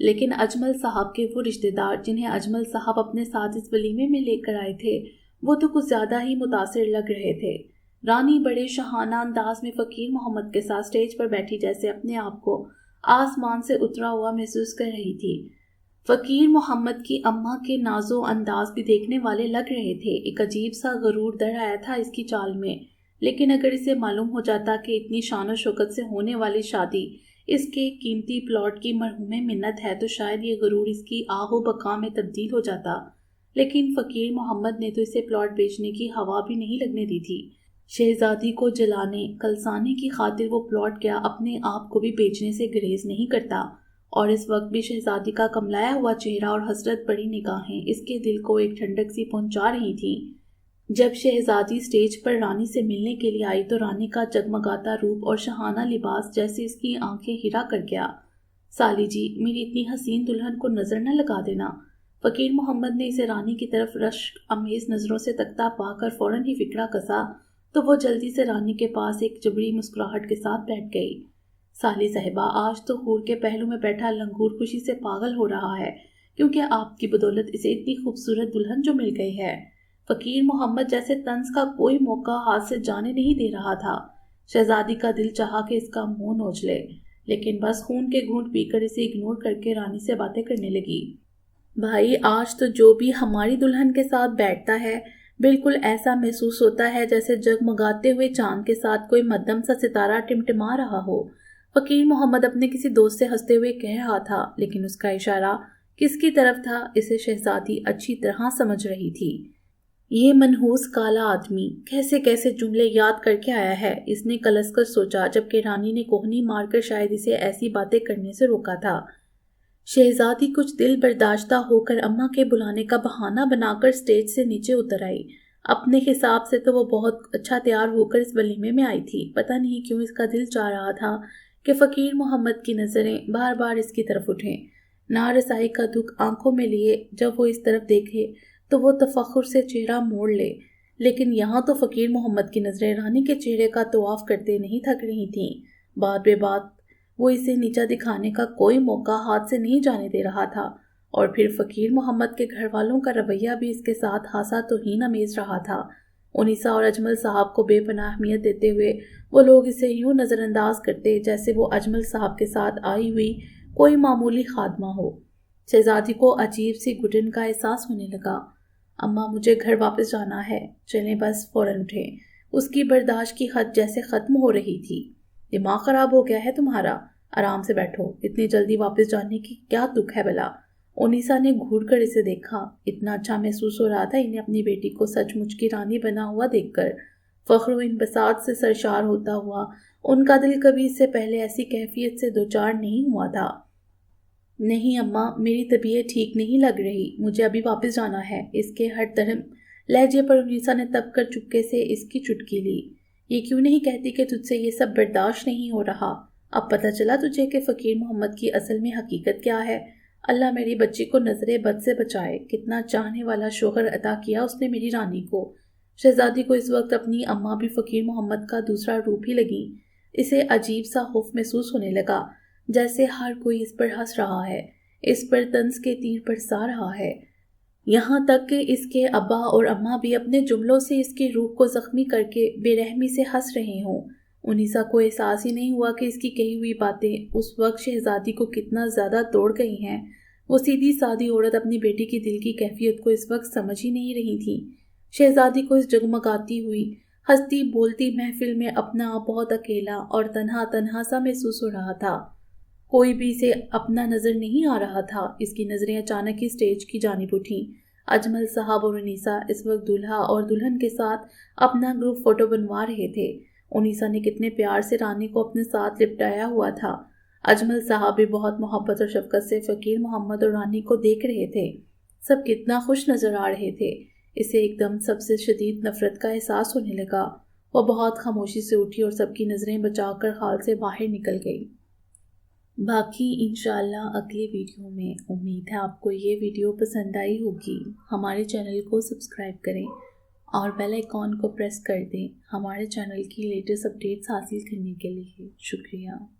Speaker 1: لیکن اجمل صاحب کے وہ رشتہ دار جنہیں اجمل صاحب اپنے ساتھ اس ولیمے میں لے کر آئے تھے، وہ تو کچھ زیادہ ہی متاثر لگ رہے تھے۔ رانی بڑے شاہانہ انداز میں فقیر محمد کے ساتھ سٹیج پر بیٹھی جیسے اپنے آپ کو آسمان سے اترا ہوا محسوس کر رہی تھی۔ فقیر محمد کی اماں کے نازو انداز بھی دیکھنے والے لگ رہے تھے۔ ایک عجیب سا غرور در آیا تھا اس کی چال میں، لیکن اگر اسے معلوم ہو جاتا کہ اتنی شان و شوکت سے ہونے والی شادی اس کے قیمتی پلاٹ کی مرحوم منت ہے تو شاید یہ غرور اس کی آہ و بقا میں تبدیل ہو جاتا، لیکن فقیر محمد نے تو اسے پلاٹ بیچنے کی ہوا بھی نہیں لگنے دی تھی۔ شہزادی کو جلانے کلسانے کی خاطر وہ پلاٹ کیا اپنے آپ کو بھی بیچنے سے گریز نہیں کرتا، اور اس وقت بھی شہزادی کا کملایا ہوا چہرہ اور حسرت بڑی نگاہیں اس کے دل کو ایک ٹھنڈک سی پہنچا رہی تھیں۔ جب شہزادی سٹیج پر رانی سے ملنے کے لیے آئی تو رانی کا جگمگاتا روپ اور شاہانہ لباس جیسے اس کی آنکھیں ہرا کر گیا۔ سالی جی، میری اتنی حسین دلہن کو نظر نہ لگا دینا۔ فقیر محمد نے اسے رانی کی طرف رشک امیز نظروں سے تکتا پا کر فوراً ہی فکرہ کسا تو وہ جلدی سے رانی کے پاس ایک جبری مسکراہٹ کے ساتھ بیٹھ گئی۔ سالی صاحبہ، آج تو حور کے پہلو میں بیٹھا لنگور خوشی سے پاگل ہو رہا ہے کیونکہ آپ کی بدولت اسے اتنی خوبصورت دلہن جو مل گئی ہے۔ فقیر محمد جیسے طنز کا کوئی موقع ہاتھ سے جانے نہیں دے رہا تھا۔ شہزادی کا دل چاہا کہ اس کا منہ نوچ لے، لیکن بس خون کے گھونٹ پی کر اسے اگنور کر کے رانی سے باتیں کرنے لگی۔ بھائی، آج تو جو بھی ہماری دلہن کے ساتھ بیٹھتا ہے بالکل ایسا محسوس ہوتا ہے جیسے جگمگاتے ہوئے چاند کے ساتھ کوئی مدھم سا ستارہ ٹمٹما رہا ہو۔ فقیر محمد اپنے کسی دوست سے ہنستے ہوئے کہہ رہا تھا، لیکن اس کا اشارہ کس کی طرف تھا اسے شہزادی اچھی طرح سمجھ رہی تھی۔ یہ منحوس کالا آدمی کیسے کیسے جملے یاد کر کے آیا ہے، اس نے کلس کر سوچا، جبکہ رانی نے کوہنی مار کر شاید اسے ایسی باتیں کرنے سے روکا تھا۔ شہزادی کچھ دل برداشتہ ہو کر اماں کے بلانے کا بہانہ بنا کر سٹیج سے نیچے اتر آئی۔ اپنے حساب سے تو وہ بہت اچھا تیار ہو کر اس ولیمے میں آئی تھی، پتہ نہیں کیوں اس کا دل چاہ رہا تھا کہ فقیر محمد کی نظریں بار بار اس کی طرف اٹھیں۔ نارسائی کا دکھ آنکھوں میں لیے جب وہ اس طرف دیکھے تو وہ تفخر سے چہرہ موڑ لے، لیکن یہاں تو فقیر محمد کی نظریں رانی کے چہرے کا طواف کرتے نہیں تھک رہی تھیں۔ بات بے بات وہ اسے نیچا دکھانے کا کوئی موقع ہاتھ سے نہیں جانے دے رہا تھا، اور پھر فقیر محمد کے گھر والوں کا رویہ بھی اس کے ساتھ خاصا توہین امیز رہا تھا۔ انیسا اور اجمل صاحب کو بے پناہ اہمیت دیتے ہوئے وہ لوگ اسے یوں نظر انداز کرتے جیسے وہ اجمل صاحب کے ساتھ آئی ہوئی کوئی معمولی خادمہ ہو۔ شہزادی کو عجیب سی گھٹن کا احساس ہونے لگا۔ اماں، مجھے گھر واپس جانا ہے، چلیں بس فوراً اٹھیں۔ اس کی برداشت کی حد جیسے ختم ہو رہی تھی۔ دماغ خراب ہو گیا ہے تمہارا؟ آرام سے بیٹھو، اتنی جلدی واپس جانے کی کیا دکھ ہے بلا؟ انیسا نے گھور کر اسے دیکھا۔ اتنا اچھا محسوس ہو رہا تھا انہیں اپنی بیٹی کو سچ مچ کی رانی بنا ہوا دیکھ کر۔ فخر و انبساط سے سرشار ہوتا ہوا ان کا دل کبھی اس سے پہلے ایسی کیفیت سے دوچار نہیں ہوا تھا۔ نہیں اماں، میری طبیعت ٹھیک نہیں لگ رہی، مجھے ابھی واپس جانا ہے۔ اس کے ہر طرح لہجے پر انیسا نے تب کر چپکے سے اس کی چٹکی لی۔ یہ کیوں نہیں کہتی کہ تجھ سے یہ سب برداشت نہیں ہو رہا؟ اب پتہ چلا تجھے کہ فقیر محمد کی اصل میں حقیقت کیا ہے؟ اللہ میری بچی کو نظر بد سے بچائے، کتنا چاہنے والا شوہر عطا کیا اس نے میری رانی کو۔ شہزادی کو اس وقت اپنی اماں بھی فقیر محمد کا دوسرا روپ ہی لگی۔ اسے عجیب سا خوف محسوس ہونے لگا، جیسے ہر کوئی اس پر ہنس رہا ہے، اس پر طنز کے تیر برسا رہا ہے، یہاں تک کہ اس کے ابا اور اماں بھی اپنے جملوں سے اس کی روح کو زخمی کر کے بے رحمی سے ہنس رہے ہوں۔ انیسا کو احساس ہی نہیں ہوا کہ اس کی کہی ہوئی باتیں اس وقت شہزادی کو کتنا زیادہ توڑ گئی ہیں۔ وہ سیدھی سادی عورت اپنی بیٹی کی دل کی کیفیت کو اس وقت سمجھ ہی نہیں رہی تھی۔ شہزادی کو اس جگمگاتی ہوئی ہنستی بولتی محفل میں اپنا آپ بہت اکیلا اور تنہا سا محسوس ہو رہا تھا۔ کوئی بھی اسے اپنا نظر نہیں آ رہا تھا۔ اس کی نظریں اچانک ہی سٹیج کی جانب اٹھیں۔ اجمل صاحب اور انیسا اس وقت دولہا اور دلہن کے ساتھ اپنا گروپ فوٹو بنوا رہے تھے۔ انیسا نے کتنے پیار سے رانی کو اپنے ساتھ لپٹایا ہوا تھا۔ اجمل صاحب بھی بہت محبت اور شفقت سے فقیر محمد اور رانی کو دیکھ رہے تھے۔ سب کتنا خوش نظر آ رہے تھے۔ اسے ایک دم سب سے شدید نفرت کا احساس ہونے لگا۔ وہ بہت خاموشی سے اٹھی اور سب کی نظریں بچا کر ہال سے باہر نکل گئی۔ باقی انشاءاللہ اگلے ویڈیو میں۔ امید ہے آپ کو یہ ویڈیو پسند آئی ہوگی۔ ہمارے چینل کو سبسکرائب کریں اور بیل آئیکن کو پریس کر دیں ہمارے چینل کی لیٹسٹ اپڈیٹس حاصل کرنے کے لیے۔ شکریہ۔